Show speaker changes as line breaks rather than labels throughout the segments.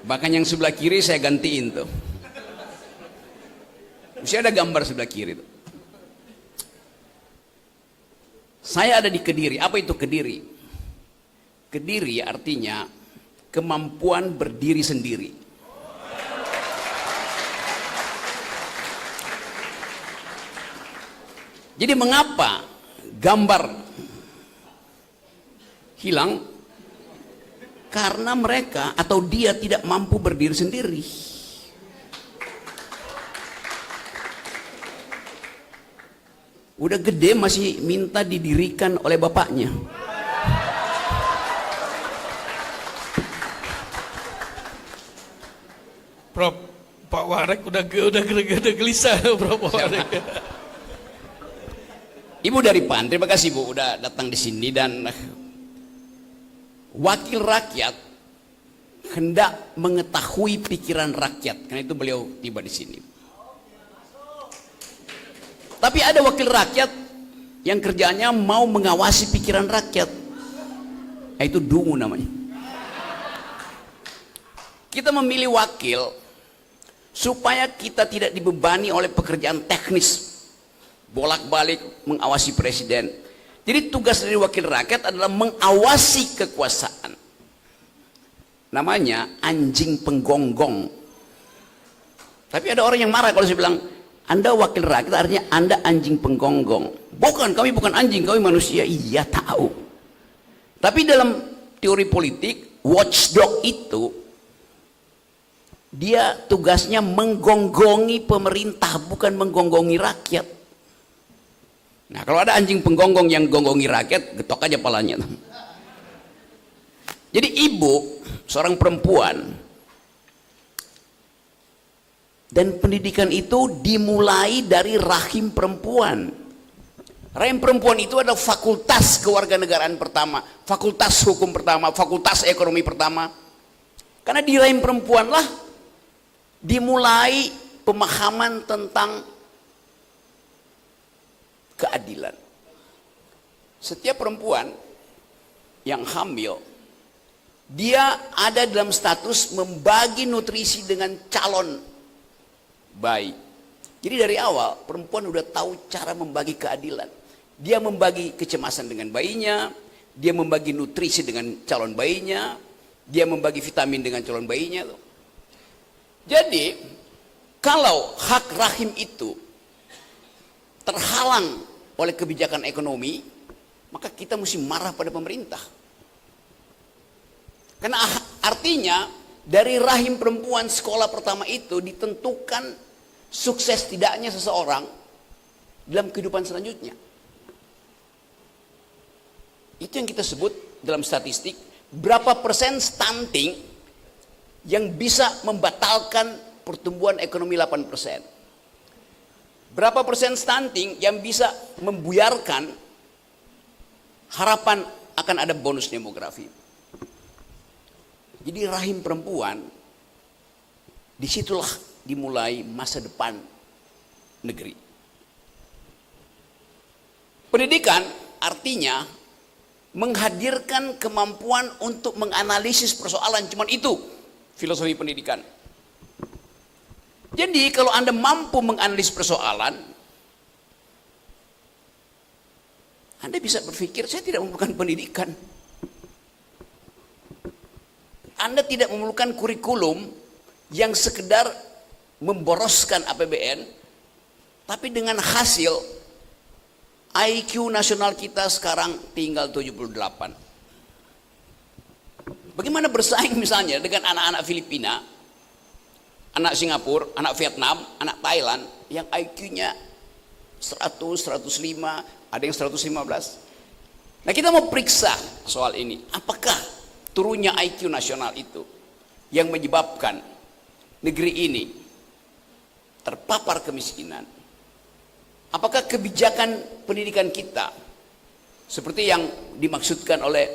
Bahkan yang sebelah kiri saya gantiin tuh. Mesti ada gambar sebelah kiri tuh. Saya ada di Kediri. Apa itu Kediri? Kediri artinya kemampuan berdiri sendiri. Jadi mengapa gambar hilang? Karena mereka atau dia tidak mampu berdiri sendiri. Udah gede masih minta didirikan oleh bapaknya.
Prof, Pak Warek udah gelisah, Prof Warek.
Ibu dari PAN, terima kasih Bu udah datang di sini, dan wakil rakyat hendak mengetahui pikiran rakyat, karena itu beliau tiba di sini. Tapi ada wakil rakyat yang kerjanya mau mengawasi pikiran rakyat, itu dungu namanya. Kita memilih wakil supaya kita tidak dibebani oleh pekerjaan teknis, bolak-balik mengawasi presiden. Jadi tugas dari wakil rakyat adalah mengawasi kekuasaan. Namanya anjing penggonggong. Tapi ada orang yang marah kalau saya bilang, Anda wakil rakyat artinya Anda anjing penggonggong. Bukan, kami bukan anjing, kami manusia. Iya tahu. Tapi dalam teori politik, watchdog itu dia tugasnya menggonggongi pemerintah, bukan menggonggongi rakyat. Nah, kalau ada anjing penggonggong yang gonggongi rakyat, getok aja palanya. Jadi ibu, seorang perempuan, dan pendidikan itu dimulai dari rahim perempuan. Rahim perempuan itu adalah fakultas kewarganegaraan pertama, fakultas hukum pertama, fakultas ekonomi pertama. Karena di rahim perempuanlah dimulai pemahaman tentang keadilan. Setiap perempuan yang hamil, dia ada dalam status membagi nutrisi dengan calon bayi. Jadi dari awal perempuan udah tahu cara membagi keadilan. Dia membagi kecemasan dengan bayinya, dia membagi nutrisi dengan calon bayinya, dia membagi vitamin dengan calon bayinya. Jadi kalau hak rahim itu terhalang oleh kebijakan ekonomi, maka kita mesti marah pada pemerintah. Karena artinya dari rahim perempuan sekolah pertama itu ditentukan sukses tidaknya seseorang dalam kehidupan selanjutnya. Itu yang kita sebut dalam statistik, berapa persen stunting yang bisa membatalkan pertumbuhan ekonomi 8%. Berapa persen stunting yang bisa membuyarkan harapan akan ada bonus demografi. Jadi rahim perempuan, disitulah dimulai masa depan negeri. Pendidikan artinya menghadirkan kemampuan untuk menganalisis persoalan, cuman itu filosofi pendidikan. Jadi kalau Anda mampu menganalisis persoalan, Anda bisa berpikir, saya tidak memerlukan pendidikan. Anda tidak memerlukan kurikulum yang sekedar memboroskan APBN, tapi dengan hasil IQ nasional kita sekarang tinggal 78. Bagaimana bersaing misalnya dengan anak-anak Filipina, anak Singapura, anak Vietnam, anak Thailand yang IQ-nya 100, 105, ada yang 115. Nah, kita mau periksa soal ini. Apakah turunnya IQ nasional itu yang menyebabkan negeri ini terpapar kemiskinan? Apakah kebijakan pendidikan kita seperti yang dimaksudkan oleh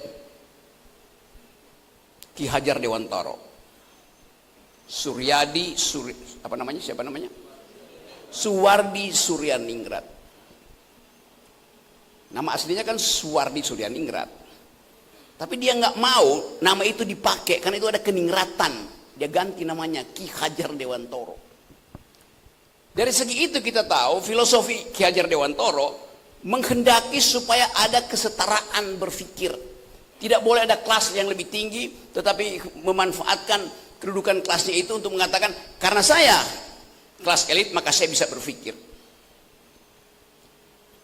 Ki Hajar Dewantara, Suwardi Suryaningrat. Nama aslinya kan Suwardi Suryaningrat. Tapi dia nggak mau nama itu dipakai karena itu ada keningratan dia ganti namanya Ki Hajar Dewantoro. Dari segi itu kita tahu filosofi Ki Hajar Dewantoro menghendaki supaya ada kesetaraan berpikir. Tidak boleh ada kelas yang lebih tinggi, tetapi memanfaatkan kedudukan kelasnya itu untuk mengatakan, karena saya kelas elit maka saya bisa berpikir.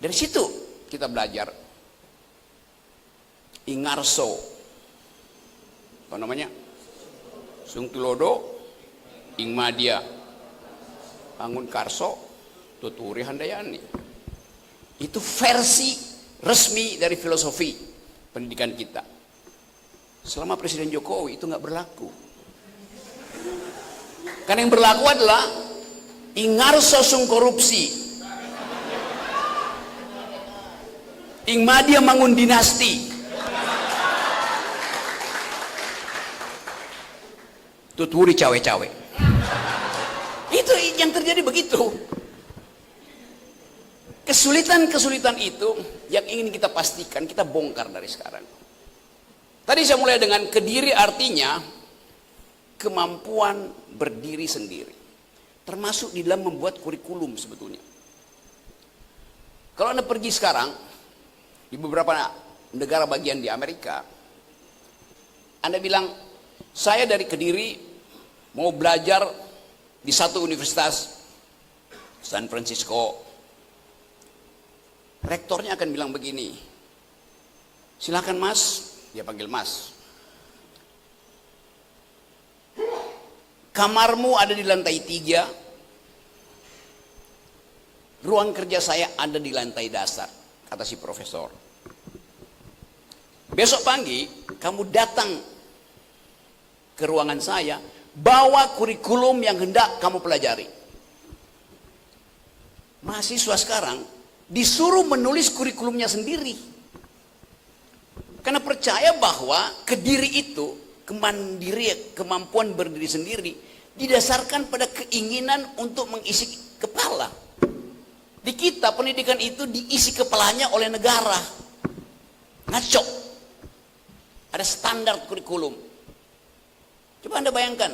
Dari situ kita belajar Ingarso, apa namanya, Sungtulodo, Ingmadia, Angun Karso, Tuturi Handayani. Itu versi resmi dari filosofi pendidikan kita. Selama Presiden Jokowi itu nggak berlaku. Karena yang berlaku adalah Ingarso Sung korupsi, Ingmadia bangun dinasti, Tuturi cawe-cawe. Itu yang terjadi begitu. Kesulitan-kesulitan itu yang ingin kita pastikan, kita bongkar dari sekarang. Tadi saya mulai dengan Kediri artinya kemampuan berdiri sendiri. Termasuk di dalam membuat kurikulum sebetulnya. Kalau Anda pergi sekarang di beberapa negara bagian di Amerika, Anda bilang, saya dari Kediri mau belajar di satu universitas San Francisco. Rektornya akan bilang begini, silakan mas, dia panggil mas, kamarmu ada di lantai 3, ruang kerja saya ada di lantai dasar, kata si profesor. Besok pagi kamu datang ke ruangan saya, bawa kurikulum yang hendak kamu pelajari. Mahasiswa sekarang disuruh menulis kurikulumnya sendiri. Karena percaya bahwa Kediri itu, kemampuan berdiri sendiri, didasarkan pada keinginan untuk mengisi kepala. Di kita pendidikan itu diisi kepalanya oleh negara. Ngaco. Ada standar kurikulum. Coba Anda bayangkan,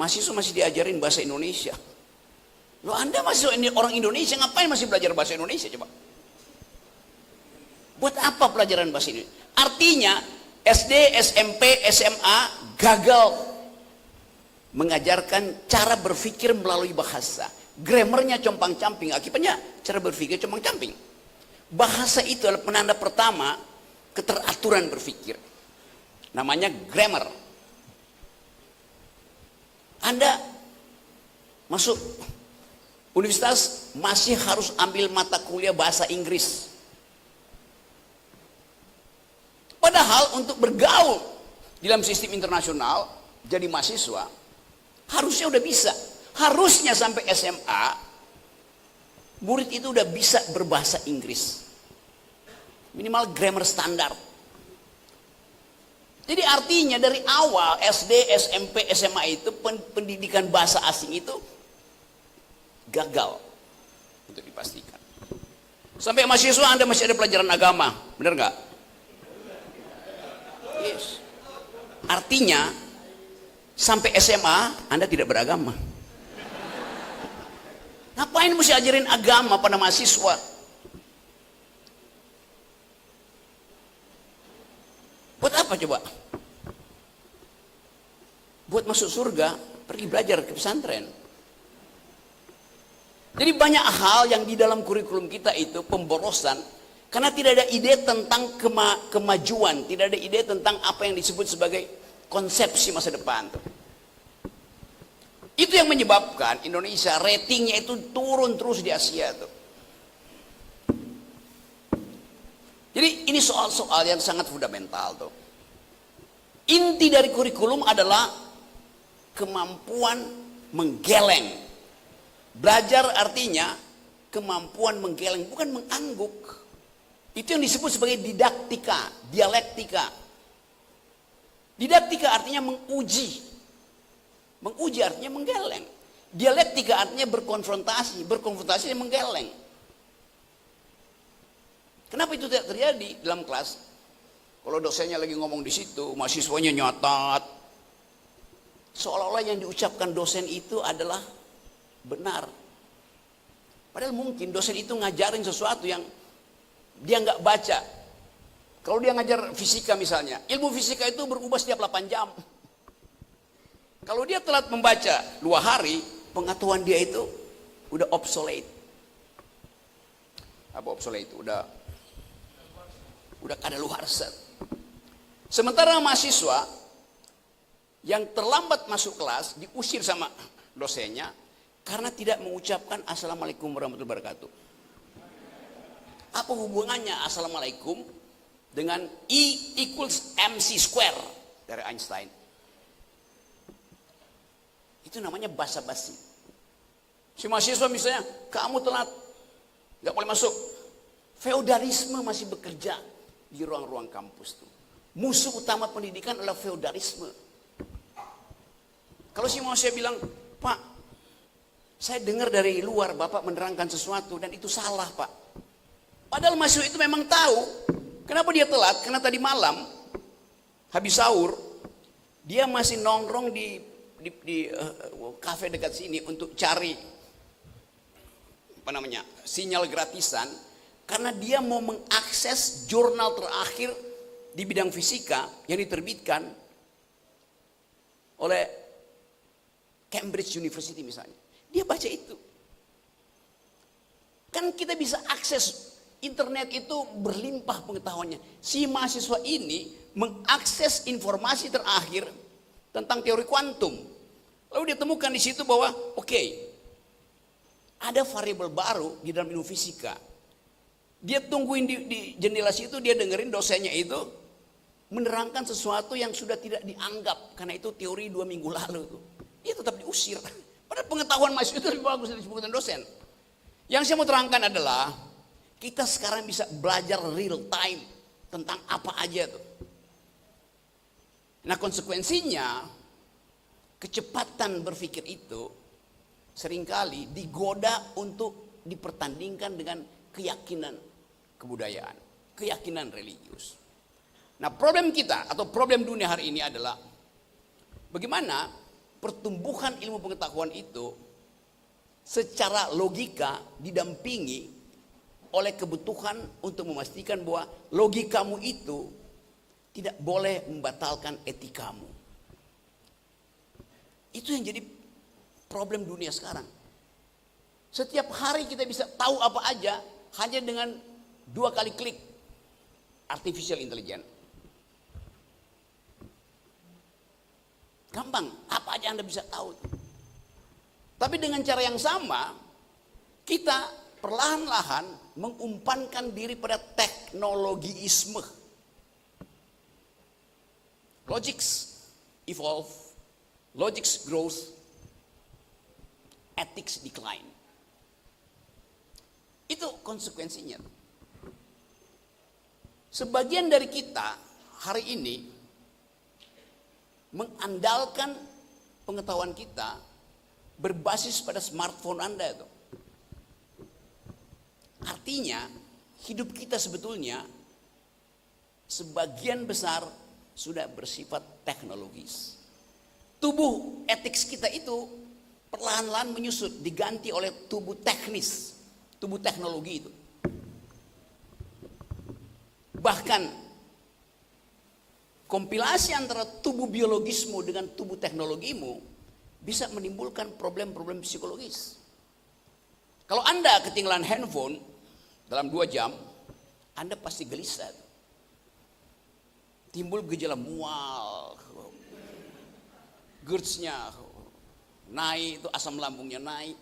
mahasiswa masih diajarin bahasa Indonesia. Loh, Anda masih orang Indonesia, ngapain masih belajar bahasa Indonesia coba? Buat apa pelajaran bahasa Indonesia? Artinya SD, SMP, SMA gagal mengajarkan cara berpikir melalui bahasa. Grammarnya compang-camping, akibatnya cara berpikir compang-camping. Bahasa itu adalah penanda pertama keteraturan berpikir. Namanya grammar. Anda masuk universitas masih harus ambil mata kuliah bahasa Inggris. Padahal untuk bergaul dalam sistem internasional jadi mahasiswa harusnya udah bisa. Harusnya sampai SMA murid itu udah bisa berbahasa Inggris. Minimal grammar standar. Jadi artinya dari awal SD, SMP, SMA itu pendidikan bahasa asing itu gagal untuk dipastikan. Sampai mahasiswa Anda masih ada pelajaran agama, benar nggak? Yes. Artinya sampai SMA Anda tidak beragama. Ngapain mesti ajarin agama pada mahasiswa? Buat apa coba? Buat masuk surga, pergi belajar ke pesantren. Jadi banyak hal yang di dalam kurikulum kita itu pemborosan, karena tidak ada ide tentang kemajuan, tidak ada ide tentang apa yang disebut sebagai konsepsi masa depan. Itu yang menyebabkan Indonesia ratingnya itu turun terus di Asia tuh. Jadi ini soal-soal yang sangat fundamental tuh. Inti dari kurikulum adalah kemampuan menggeleng. Belajar artinya kemampuan menggeleng, bukan mengangguk. Itu yang disebut sebagai didaktika, dialektika. Didaktika artinya menguji. Menguji artinya menggeleng. Dialektika artinya berkonfrontasi, berkonfrontasi menggeleng. Kenapa itu tidak terjadi dalam kelas? Kalau dosennya lagi ngomong di situ, mahasiswanya nyatat. Seolah-olah yang diucapkan dosen itu adalah benar. Padahal mungkin dosen itu ngajarin sesuatu yang dia nggak baca. Kalau dia ngajar fisika misalnya, ilmu fisika itu berubah setiap 8 jam. Kalau dia telat membaca 2 hari, pengetahuan dia itu udah obsolete. Apa obsolete itu? Udah kadaluarsa. Sementara mahasiswa yang terlambat masuk kelas diusir sama dosennya karena tidak mengucapkan Assalamualaikum warahmatullahi wabarakatuh. Apa hubungannya Assalamualaikum dengan E equals MC square dari Einstein? Itu namanya basa-basi. Si mahasiswa misalnya, kamu telat, gak boleh masuk. Feodalisme masih bekerja di ruang-ruang kampus tuh. Musuh utama pendidikan adalah feodalisme. Kalau si mahasiswa bilang, Pak, saya dengar dari luar Bapak menerangkan sesuatu dan itu salah Pak. Padahal mahasiswa itu memang tahu. Kenapa dia telat? Karena tadi malam, habis sahur, dia masih nongkrong di kafe dekat sini untuk cari sinyal gratisan. Karena dia mau mengakses jurnal terakhir di bidang fisika yang diterbitkan oleh Cambridge University misalnya. Dia baca itu. Kan kita bisa akses internet itu berlimpah pengetahuannya. Si mahasiswa ini mengakses informasi terakhir tentang teori kuantum. Lalu dia temukan di situ bahwa ada variabel baru di dalam ilmu fisika. Dia tungguin di jendela situ, dia dengerin dosennya itu menerangkan sesuatu yang sudah tidak dianggap karena itu teori 2 minggu lalu tuh. Dia tetap diusir. Padahal pengetahuan mahasiswa itu lebih bagus dari disebutkan dosen. Yang saya mau terangkan adalah kita sekarang bisa belajar real time tentang apa aja tuh. Nah konsekuensinya kecepatan berpikir itu seringkali digoda untuk dipertandingkan dengan keyakinan kebudayaan, keyakinan religius. Nah problem kita atau problem dunia hari ini adalah bagaimana pertumbuhan ilmu pengetahuan itu secara logika didampingi oleh kebutuhan untuk memastikan bahwa logikamu itu tidak boleh membatalkan etikamu. Itu yang jadi problem dunia sekarang. Setiap hari kita bisa tahu apa aja hanya dengan 2 kali klik artificial intelligence. Gampang, apa aja Anda bisa tahu. Tapi dengan cara yang sama, kita perlahan-lahan mengumpankan diri pada teknologiisme. Logics evolve, logics growth, ethics decline. Itu konsekuensinya. Sebagian dari kita hari ini mengandalkan pengetahuan kita berbasis pada smartphone Anda itu. Artinya hidup kita sebetulnya sebagian besar sudah bersifat teknologis. Tubuh etik kita itu perlahan-lahan menyusut, diganti oleh tubuh teknis, tubuh teknologi itu. Bahkan kompilasi antara tubuh biologismu dengan tubuh teknologimu bisa menimbulkan problem-problem psikologis. Kalau Anda ketinggalan handphone dalam 2 jam, Anda pasti gelisah. Timbul gejala mual, GERD-nya naik, itu asam lambungnya naik.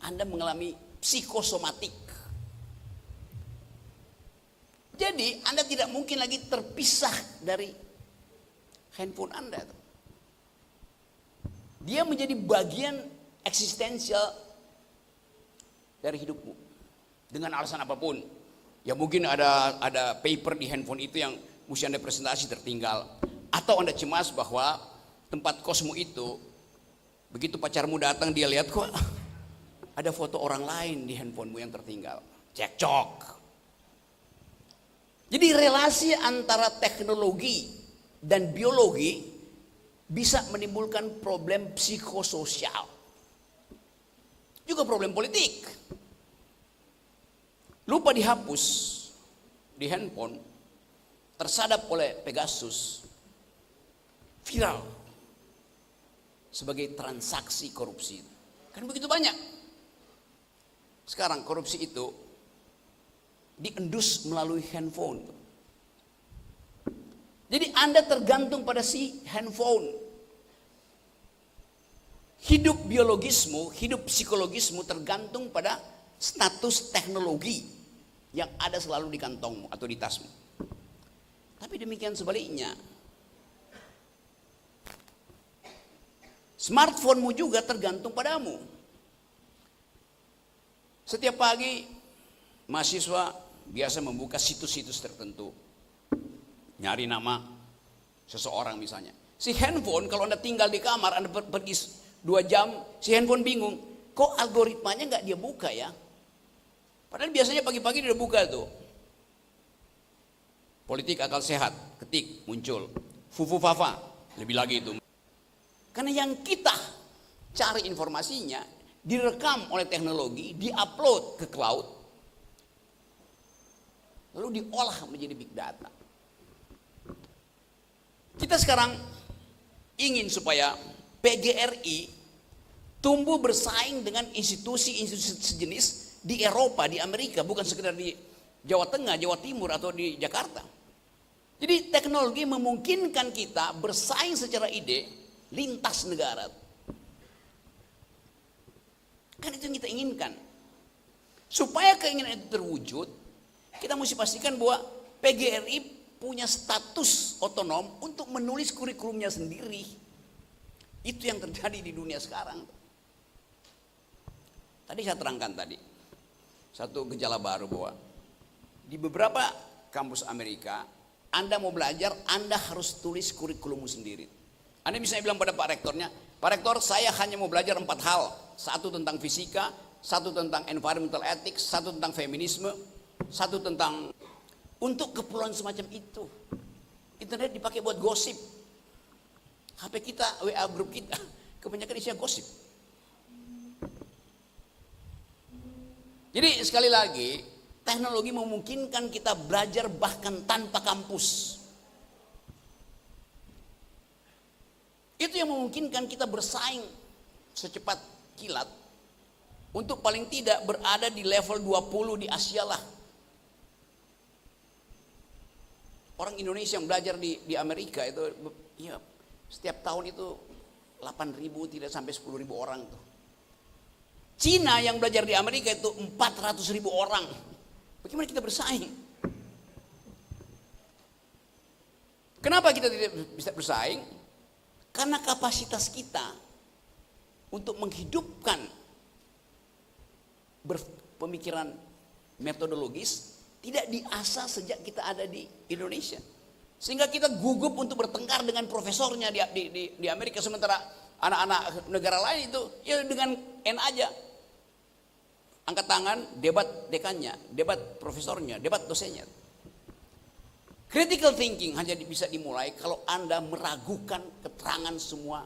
Anda mengalami psikosomatik. Jadi Anda tidak mungkin lagi terpisah dari handphone Anda. Dia menjadi bagian eksistensial dari hidupmu. Dengan alasan apapun. Ya mungkin ada paper di handphone itu yang mesti Anda presentasi tertinggal. Atau Anda cemas bahwa tempat kosmu itu, begitu pacarmu datang dia lihat kok ada foto orang lain di handphonemu yang tertinggal. Cekcok. Jadi relasi antara teknologi dan biologi bisa menimbulkan problem psikososial, juga problem politik. Lupa dihapus di handphone, tersadap oleh Pegasus, viral sebagai transaksi korupsi. Kan begitu banyak. Sekarang korupsi itu diendus melalui handphone. Jadi Anda tergantung pada si handphone. Hidup biologismu, hidup psikologismu tergantung pada status teknologi yang ada selalu di kantongmu atau di tasmu. Tapi demikian sebaliknya. Smartphone-mu juga tergantung padamu. Setiap pagi mahasiswa biasa membuka situs-situs tertentu. Nyari nama seseorang misalnya. Si handphone kalau Anda tinggal di kamar, Anda pergi 2 jam, si handphone bingung. Kok algoritmanya nggak dia buka ya? Padahal biasanya pagi-pagi dia udah buka tuh. Politik akal sehat, ketik, muncul. Fufu Fafa, lebih lagi itu. Karena yang kita cari informasinya, direkam oleh teknologi, diupload ke cloud, lalu diolah menjadi big data. Kita sekarang ingin supaya PGRI tumbuh bersaing dengan institusi-institusi sejenis di Eropa, di Amerika, bukan sekedar di Jawa Tengah, Jawa Timur, atau di Jakarta. Jadi teknologi memungkinkan kita bersaing secara ide lintas negara. Kan itu yang kita inginkan. Supaya keinginan itu terwujud, kita mesti pastikan bahwa PGRI punya status otonom untuk menulis kurikulumnya sendiri. Itu yang terjadi di dunia sekarang. Tadi saya terangkan tadi, satu gejala baru bahwa di beberapa kampus Amerika, Anda mau belajar, Anda harus tulis kurikulummu sendiri. Anda bisa bilang pada Pak Rektornya, Pak Rektor saya hanya mau belajar 4 hal. 1 tentang fisika, 1 tentang environmental ethics, 1 tentang feminisme, 1 tentang, untuk keperluan semacam itu. Internet dipakai buat gosip. HP kita, WA grup kita, kebanyakan isinya gosip. Jadi sekali lagi, teknologi memungkinkan kita belajar bahkan tanpa kampus. Itu yang memungkinkan kita bersaing secepat kilat untuk paling tidak berada di level 20 di Asia lah. Orang Indonesia yang belajar di Amerika itu ya, setiap tahun itu 8.000 tidak sampai 10.000 orang tuh. Cina yang belajar di Amerika itu 400.000 orang. Bagaimana kita bersaing? Kenapa kita tidak bisa bersaing? Karena kapasitas kita untuk menghidupkan pemikiran metodologis tidak diasah sejak kita ada di Indonesia. Sehingga kita gugup untuk bertengkar dengan profesornya di Amerika, sementara anak-anak negara lain itu ya dengan N aja. Angkat tangan, debat dekannya, debat profesornya, debat dosennya. Critical thinking hanya bisa dimulai kalau Anda meragukan keterangan semua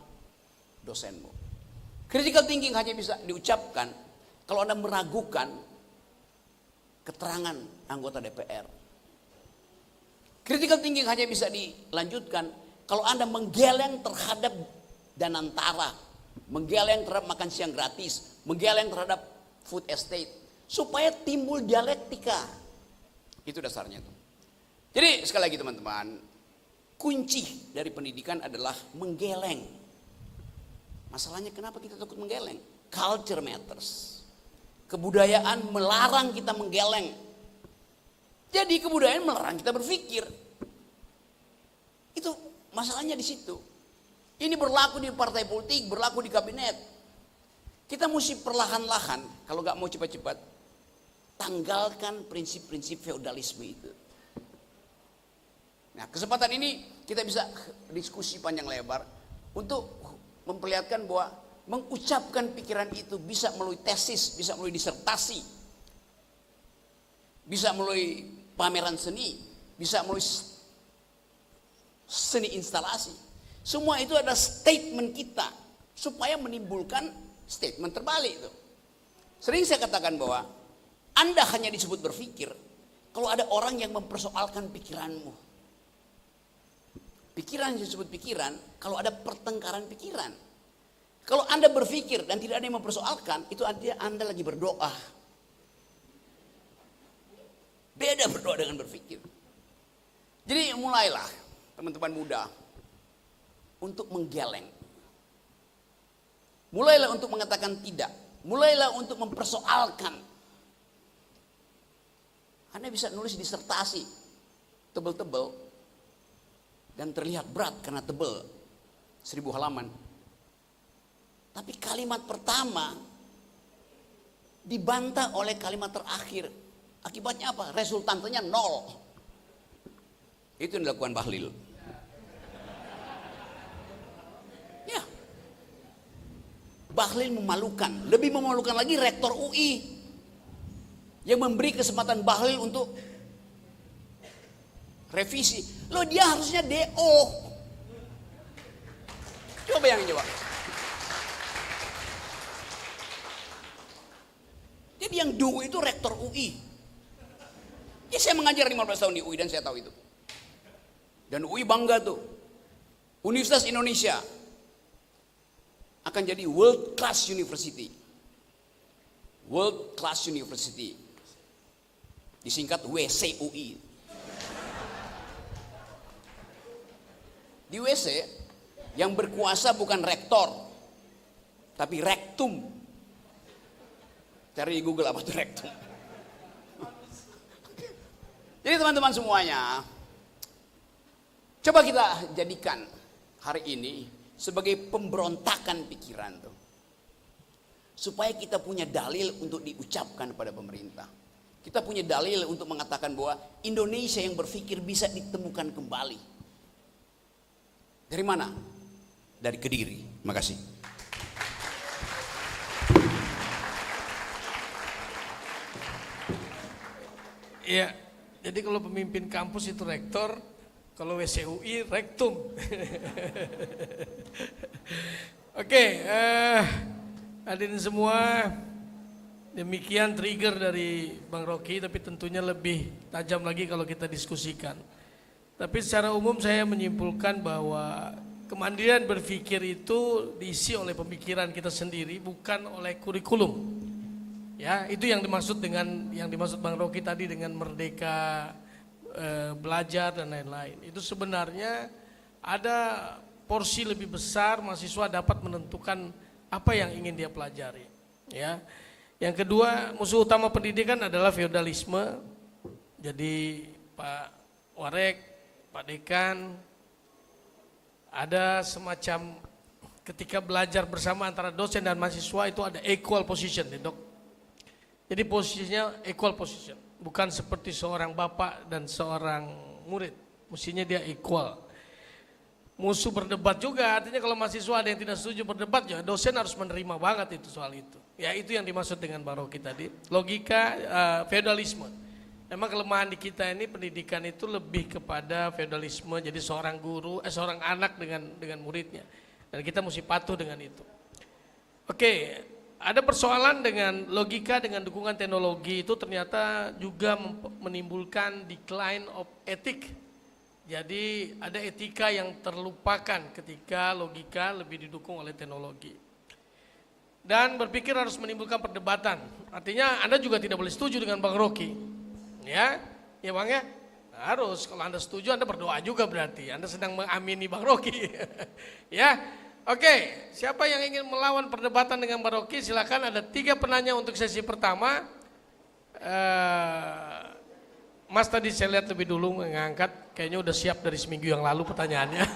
dosenmu. Critical thinking hanya bisa diucapkan kalau Anda meragukan keterangan anggota DPR. Critical thinking hanya bisa dilanjutkan kalau Anda menggeleng terhadap Danantara, menggeleng terhadap makan siang gratis, menggeleng terhadap food estate, supaya timbul dialektika. Itu dasarnya tuh. Jadi sekali lagi teman-teman, kunci dari pendidikan adalah menggeleng. Masalahnya kenapa kita takut menggeleng? Culture matters. Kebudayaan melarang kita menggeleng. Jadi kebudayaan melarang kita berpikir. Itu masalahnya di situ. Ini berlaku di partai politik, berlaku di kabinet. Kita mesti perlahan-lahan, kalau nggak mau cepat-cepat, tanggalkan prinsip-prinsip feodalisme itu. Nah, kesempatan ini kita bisa diskusi panjang lebar untuk memperlihatkan bahwa mengucapkan pikiran itu bisa melalui tesis, bisa melalui disertasi, bisa melalui pameran seni, bisa melalui seni instalasi. Semua itu ada statement kita supaya menimbulkan statement terbalik itu. Sering saya katakan bahwa Anda hanya disebut berpikir kalau ada orang yang mempersoalkan pikiranmu. Pikiran yang disebut pikiran kalau ada pertengkaran pikiran. Kalau Anda berpikir dan tidak ada yang mempersoalkan, itu artinya Anda lagi berdoa. Beda berdoa dengan berpikir. Jadi mulailah teman-teman muda untuk menggeleng. Mulailah untuk mengatakan tidak. Mulailah untuk mempersoalkan. Anda bisa nulis disertasi tebel-tebel dan terlihat berat karena tebel 1000 halaman. Tapi kalimat pertama dibantah oleh kalimat terakhir. Akibatnya apa? Resultantenya 0. Itu yang dilakukan Bahlil. Ya. Bahlil memalukan. Lebih memalukan lagi rektor UI yang memberi kesempatan Bahlil untuk revisi. Loh, dia harusnya DO. Coba bayangin coba. Jadi yang DO itu rektor UI. Ya, saya mengajar 15 tahun di UI dan saya tahu itu. Dan UI bangga tuh. Universitas Indonesia akan jadi world class university. World class university. Disingkat WCUI. Di WC yang berkuasa bukan rektor, tapi rektum. Cari di Google apa itu rektum. Jadi teman-teman semuanya, coba kita jadikan hari ini sebagai pemberontakan pikiran tuh. Supaya kita punya dalil untuk diucapkan pada pemerintah. Kita punya dalil untuk mengatakan bahwa Indonesia yang berpikir bisa ditemukan kembali. Dari mana? Dari Kediri. Makasih.
Iya, jadi kalau pemimpin kampus itu rektor, kalau WCUI rektum. Oke, hadirin semua, demikian trigger dari Bang Rocky, tapi tentunya lebih tajam lagi kalau kita diskusikan. Tapi secara umum saya menyimpulkan bahwa kemandirian berpikir itu diisi oleh pemikiran kita sendiri, bukan oleh kurikulum. Ya, itu yang dimaksud Bang Rocky tadi dengan merdeka belajar dan lain-lain. Itu sebenarnya ada porsi lebih besar mahasiswa dapat menentukan apa yang ingin dia pelajari. Ya, yang kedua, musuh utama pendidikan adalah feodalisme. Jadi Pak Warek, Pak Dekan, ada semacam ketika belajar bersama antara dosen dan mahasiswa itu ada equal position, Dok. Jadi posisinya equal position, bukan seperti seorang bapak dan seorang murid. Mestinya dia equal. Musuh berdebat juga, artinya kalau mahasiswa ada yang tidak setuju berdebat, ya dosen harus menerima banget itu soal itu. Ya, itu yang dimaksud dengan Bang Rocky tadi. Logika feodalisme. Memang kelemahan di kita ini pendidikan itu lebih kepada feodalisme. Jadi seorang guru, seorang anak dengan muridnya, dan kita mesti patuh dengan itu. Oke. Ada persoalan dengan logika dengan dukungan teknologi itu ternyata juga menimbulkan decline of ethic. Jadi ada etika yang terlupakan ketika logika lebih didukung oleh teknologi. Dan berpikir harus menimbulkan perdebatan. Artinya Anda juga tidak boleh setuju dengan Bang Rocky. Ya Bang ya? Harus, kalau Anda setuju Anda berdoa juga berarti. Anda sedang mengamini Bang Rocky. Ya. Oke, siapa yang ingin melawan perdebatan dengan Bang Rocky? Silakan, ada 3 penanya untuk sesi pertama. Mas tadi saya lihat lebih dulu mengangkat, kayaknya udah siap dari seminggu yang lalu pertanyaannya.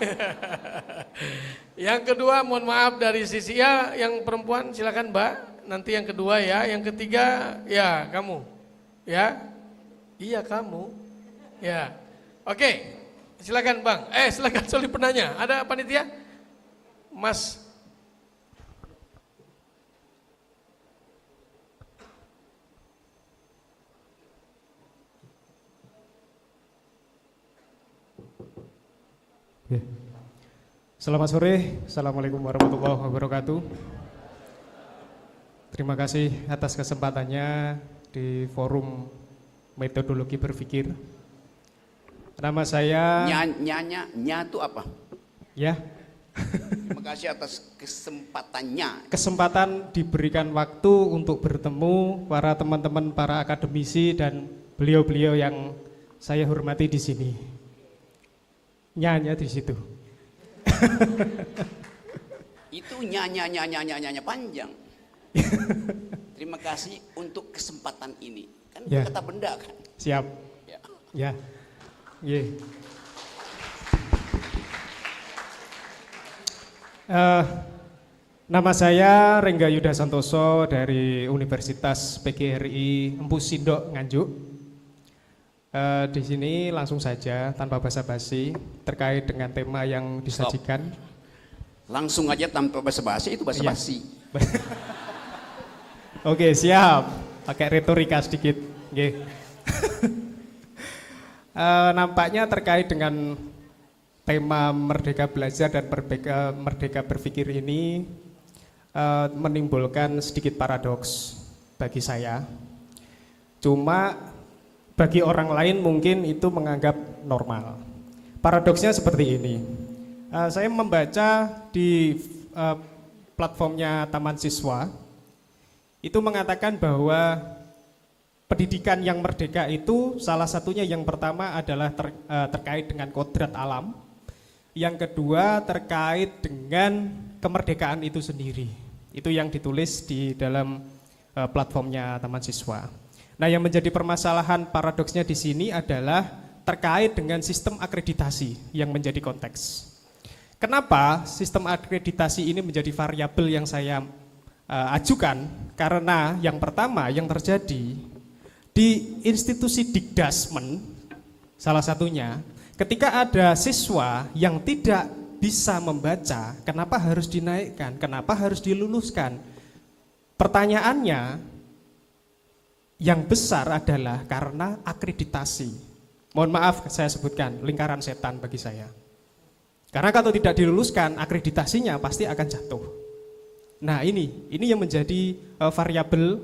Yang kedua, mohon maaf dari sisi ya, yang perempuan silakan Mbak. Nanti yang kedua ya, yang ketiga ya kamu, ya, iya kamu, ya. Oke, silakan Bang. Silakan solid penanya. Ada panitia? Mas.
Oke. Selamat sore, Assalamualaikum warahmatullahi wabarakatuh. Terima kasih atas kesempatannya di forum metodologi berpikir. Nama saya
Nya itu apa?
ya,
Terima kasih atas kesempatannya.
kesempatan diberikan waktu untuk bertemu para teman-teman, para akademisi dan beliau-beliau yang saya hormati di sini. Nyanya di situ.
Itu nya panjang. Terima kasih untuk kesempatan ini. Kan
Ya.
kata benda kan.
Siap.
Ya.
Ya. Ye. Nama saya Rengga Yuda Santoso dari Universitas PGRI Empu Sindok Nganjuk. Di sini langsung saja tanpa basa-basi terkait dengan tema yang disajikan.
Langsung aja tanpa basa-basi, itu basa-basi.
Oke, siap. Pakai retorika sedikit. Nggih. Nampaknya terkait dengan tema Merdeka Belajar dan Merdeka Berpikir ini menimbulkan sedikit paradoks bagi saya. Cuma bagi orang lain mungkin itu menganggap normal. Paradoksnya seperti ini. Saya membaca di platformnya Taman Siswa, itu mengatakan bahwa pendidikan yang merdeka itu salah satunya yang pertama adalah terkait dengan kodrat alam, yang kedua terkait dengan kemerdekaan itu sendiri. Itu yang ditulis di dalam platformnya Taman Siswa. Nah, yang menjadi permasalahan paradoksnya di sini adalah terkait dengan sistem akreditasi yang menjadi konteks. Kenapa sistem akreditasi ini menjadi variabel yang saya ajukan? Karena yang pertama yang terjadi di institusi Dikdasmen, salah satunya, ketika ada siswa yang tidak bisa membaca, kenapa harus dinaikkan? Kenapa harus diluluskan? Pertanyaannya yang besar adalah karena akreditasi. Mohon maaf saya sebutkan, lingkaran setan bagi saya. Karena kalau tidak diluluskan, akreditasinya pasti akan jatuh. Nah ini yang menjadi variabel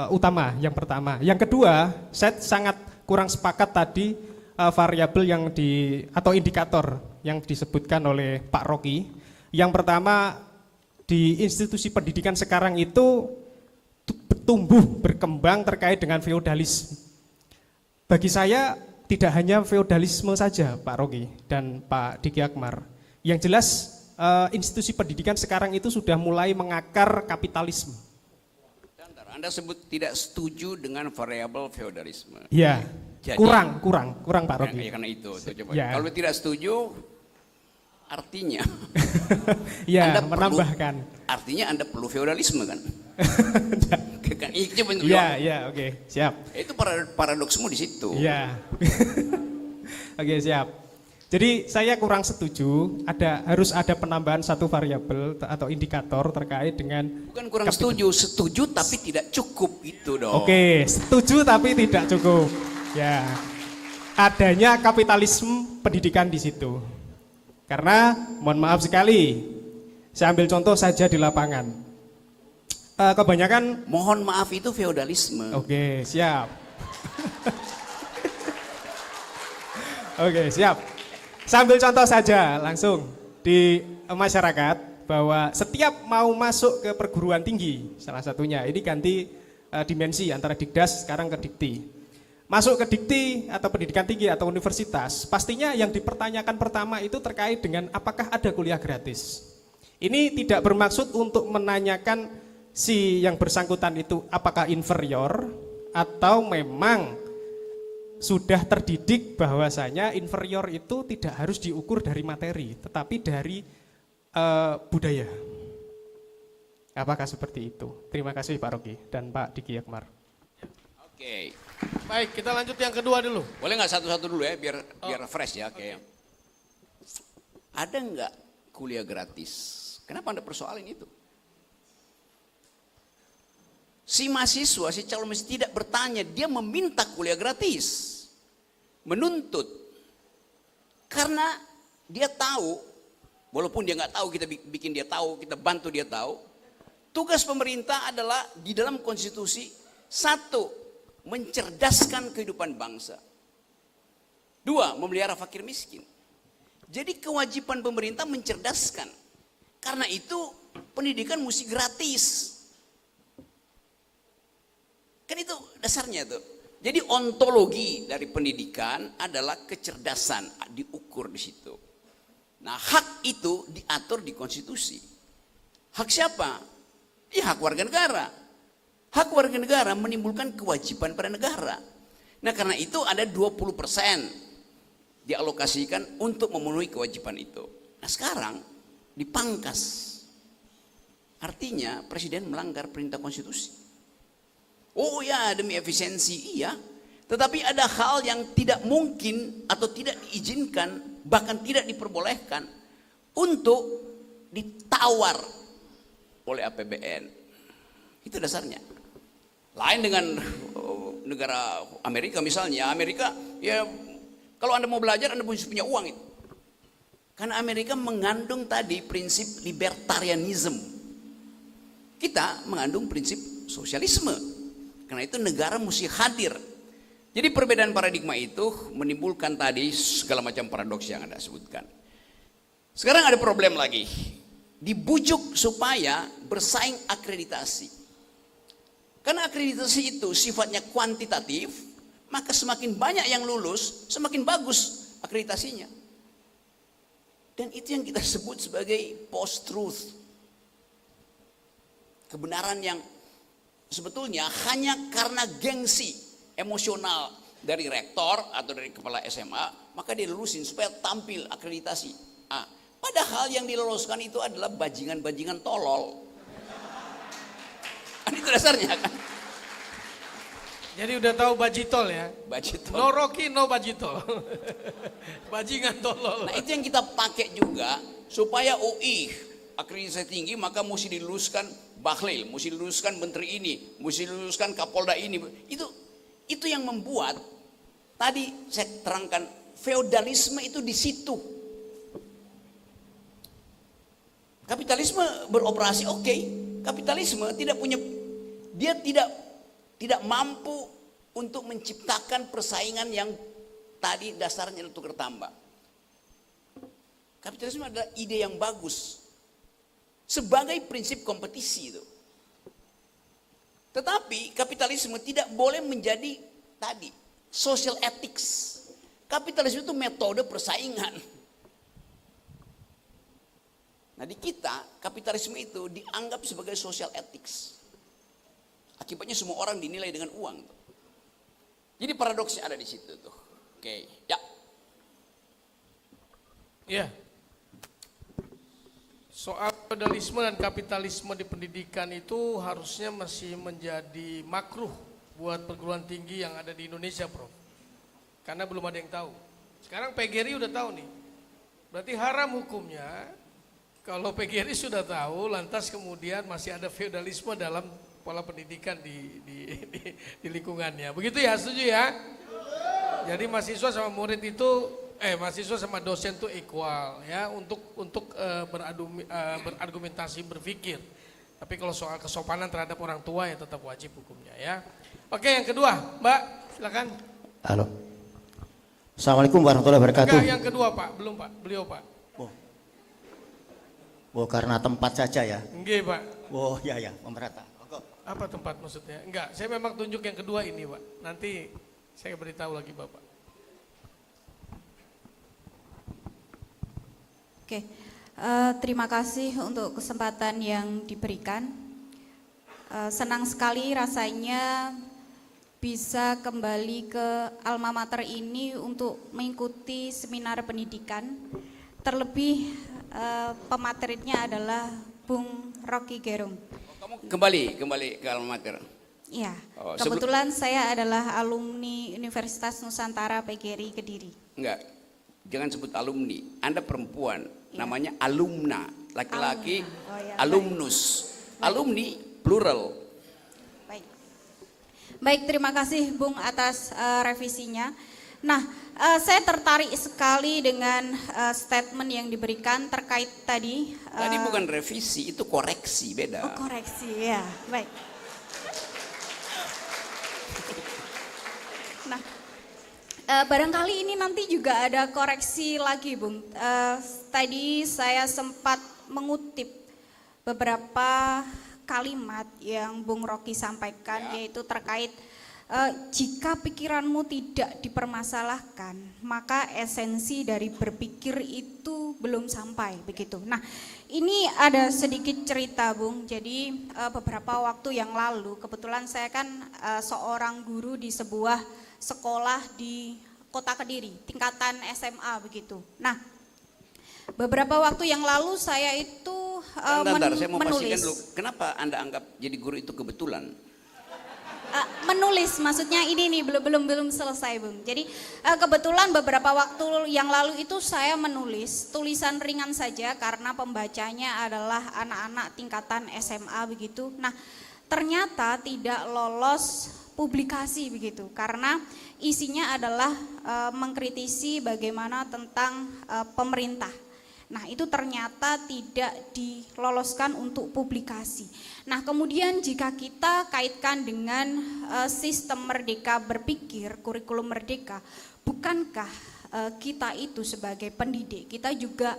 utama yang pertama. Yang kedua, saya sangat kurang sepakat tadi variabel yang atau indikator yang disebutkan oleh Pak Rocky. Yang pertama, di institusi pendidikan sekarang itu tumbuh berkembang terkait dengan feodalisme. Bagi saya tidak hanya feodalisme saja Pak Rocky dan Pak Diki Akmar. Yang jelas institusi pendidikan sekarang itu sudah mulai mengakar kapitalisme.
Anda sebut tidak setuju dengan variabel feodalisme.
Ya,
Jadi,
kurang Pak Rocky.
Karena itu coba.
Ya.
Kalau tidak setuju, artinya
Ya,
Anda
menambahkan.
artinya Anda perlu feodalisme kan? Kan itu bentuk
Ya, oke, siap.
Itu paradoksmu di situ.
Ya. Oke, siap. Jadi saya kurang setuju, harus ada penambahan satu variabel atau indikator terkait dengan
Bukan kurang setuju tapi tidak cukup itu dong.
Oke, setuju tapi tidak cukup. Ya. Adanya kapitalisme pendidikan di situ. Karena mohon maaf sekali, saya ambil contoh saja di lapangan. Kebanyakan
Mohon maaf itu feodalisme.
Oke, siap. Oke, siap. Sambil contoh saja langsung di masyarakat bahwa setiap mau masuk ke perguruan tinggi, salah satunya ini ganti dimensi antara Dikdas sekarang ke Dikti. Masuk ke Dikti atau pendidikan tinggi atau universitas, pastinya yang dipertanyakan pertama itu terkait dengan apakah ada kuliah gratis. Ini tidak bermaksud untuk menanyakan si yang bersangkutan itu apakah inferior atau memang sudah terdidik bahwasanya inferior itu tidak harus diukur dari materi, tetapi dari budaya. Apakah seperti itu? Terima kasih Pak Rocky dan Pak Diki Akmar.
Oke.
Baik, kita lanjut yang kedua dulu.
Boleh nggak satu-satu dulu ya biar fresh ya. Oke. Ada nggak kuliah gratis? Kenapa Anda persoalin itu? Si mahasiswa, si calon mahasiswa tidak bertanya, dia meminta kuliah gratis. Menuntut. Karena dia tahu, walaupun dia nggak tahu, kita bikin dia tahu, kita bantu dia tahu. Tugas pemerintah adalah di dalam konstitusi, satu, mencerdaskan kehidupan bangsa. Dua, memelihara fakir miskin. Jadi kewajiban pemerintah mencerdaskan. Karena itu pendidikan mesti gratis. Kan itu dasarnya tuh. Jadi ontologi dari pendidikan adalah kecerdasan, diukur di situ. Nah, hak itu diatur di konstitusi. Hak siapa? Ya hak warga negara. Hak warga negara menimbulkan kewajiban pada negara. Nah, karena itu ada 20% dialokasikan untuk memenuhi kewajiban itu. Nah, sekarang dipangkas. Artinya presiden melanggar perintah konstitusi. Oh ya, demi efisiensi, iya. Tetapi ada hal yang tidak mungkin atau tidak diizinkan, bahkan tidak diperbolehkan untuk ditawar oleh APBN. Itu dasarnya. Lain dengan negara Amerika misalnya. Amerika, ya kalau Anda mau belajar, Anda mesti punya uang itu. Karena Amerika mengandung tadi prinsip libertarianism. Kita mengandung prinsip sosialisme. Karena itu negara mesti hadir. Jadi perbedaan paradigma itu menimbulkan tadi segala macam paradoks yang Anda sebutkan. Sekarang ada problem lagi. Dibujuk supaya bersaing akreditasi. Karena akreditasi itu sifatnya kuantitatif, maka semakin banyak yang lulus, semakin bagus akreditasinya. Dan itu yang kita sebut sebagai post-truth. Kebenaran yang sebetulnya hanya karena gengsi emosional dari rektor atau dari kepala SMA, maka dia lulusin supaya tampil akreditasi. Padahal yang diloloskan itu adalah bajingan-bajingan tolol. Kan itu dasarnya kan.
Jadi udah tahu bajitol ya.
Bajitol.
No Rocky, no bajitol. Bajingan tolol.
Nah itu yang kita pakai juga supaya akreditasi tinggi, maka mesti diluluskan Bahlil, mesti diluluskan menteri ini, mesti diluluskan Kapolda ini. Itu yang membuat tadi saya terangkan feodalisme itu di situ. Kapitalisme beroperasi oke. Kapitalisme dia tidak mampu untuk menciptakan persaingan yang tadi dasarnya itu tukar tambah. Kapitalisme adalah ide yang bagus sebagai prinsip kompetisi itu. Tetapi kapitalisme tidak boleh menjadi tadi social ethics. Kapitalisme itu metode persaingan. Nah di kita kapitalisme itu dianggap sebagai social ethics. Akibatnya semua orang dinilai dengan uang. Jadi paradoksnya ada di situ tuh. Oke, ya.
Ya. Soal feodalisme dan kapitalisme di pendidikan itu harusnya masih menjadi makruh buat perguruan tinggi yang ada di Indonesia, Prof. Karena belum ada yang tahu. Sekarang PGRI udah tahu nih. Berarti haram hukumnya kalau PGRI sudah tahu, lantas kemudian masih ada feodalisme dalam pola pendidikan di lingkungannya. Begitu ya, setuju ya? Jadi mahasiswa sama murid itu, mahasiswa sama dosen itu equal ya untuk berargumentasi, berpikir. Tapi kalau soal kesopanan terhadap orang tua ya tetap wajib hukumnya ya. Oke, yang kedua, Mbak, silakan.
Halo. Assalamualaikum warahmatullahi wabarakatuh.
Enggak, yang kedua Pak, belum Pak, beliau Pak.
Oh, karena tempat saja ya.
Enggak Pak.
Oh ya pemerintah.
Apa tempat maksudnya? Enggak, saya memang tunjuk yang kedua ini Pak. Nanti saya beritahu lagi Bapak.
Oke, terima kasih untuk kesempatan yang diberikan. Senang sekali rasanya bisa kembali ke alma mater ini untuk mengikuti seminar pendidikan. Terlebih pematerinya adalah Bung Rocky Gerung.
Kamu kembali ke alma mater.
Iya,
Oh,
kebetulan saya adalah alumni Universitas Nusantara PGRI Kediri.
Enggak, jangan sebut alumni. Anda perempuan, namanya alumna. Laki-laki
Oh, ya,
alumnus. Alumni plural.
Baik, terima kasih Bung atas revisinya. Nah, saya tertarik sekali dengan statement yang diberikan terkait tadi.
Tadi bukan revisi, itu koreksi, beda.
Oh, koreksi, ya, baik. Nah, barangkali ini nanti juga ada koreksi lagi, Bung. Tadi saya sempat mengutip beberapa kalimat yang Bung Rocky sampaikan, yaitu terkait jika pikiranmu tidak dipermasalahkan, maka esensi dari berpikir itu belum sampai, begitu. Nah, ini ada sedikit cerita, Bung. Jadi beberapa waktu yang lalu, kebetulan saya kan seorang guru di sebuah sekolah di Kota Kediri, tingkatan SMA, begitu. Nah, beberapa waktu yang lalu saya itu
Bentar, saya mau pastikan
menulis.
dulu, kenapa Anda anggap jadi guru itu kebetulan?
Menulis, maksudnya ini nih belum selesai, Bung. Jadi kebetulan beberapa waktu yang lalu itu saya menulis tulisan ringan saja karena pembacanya adalah anak-anak tingkatan SMA, begitu. Nah, ternyata tidak lolos publikasi, begitu, karena isinya adalah mengkritisi bagaimana tentang pemerintah. Nah, itu ternyata tidak diloloskan untuk publikasi. Nah, kemudian jika kita kaitkan dengan sistem merdeka berpikir, kurikulum merdeka, bukankah kita itu sebagai pendidik, kita juga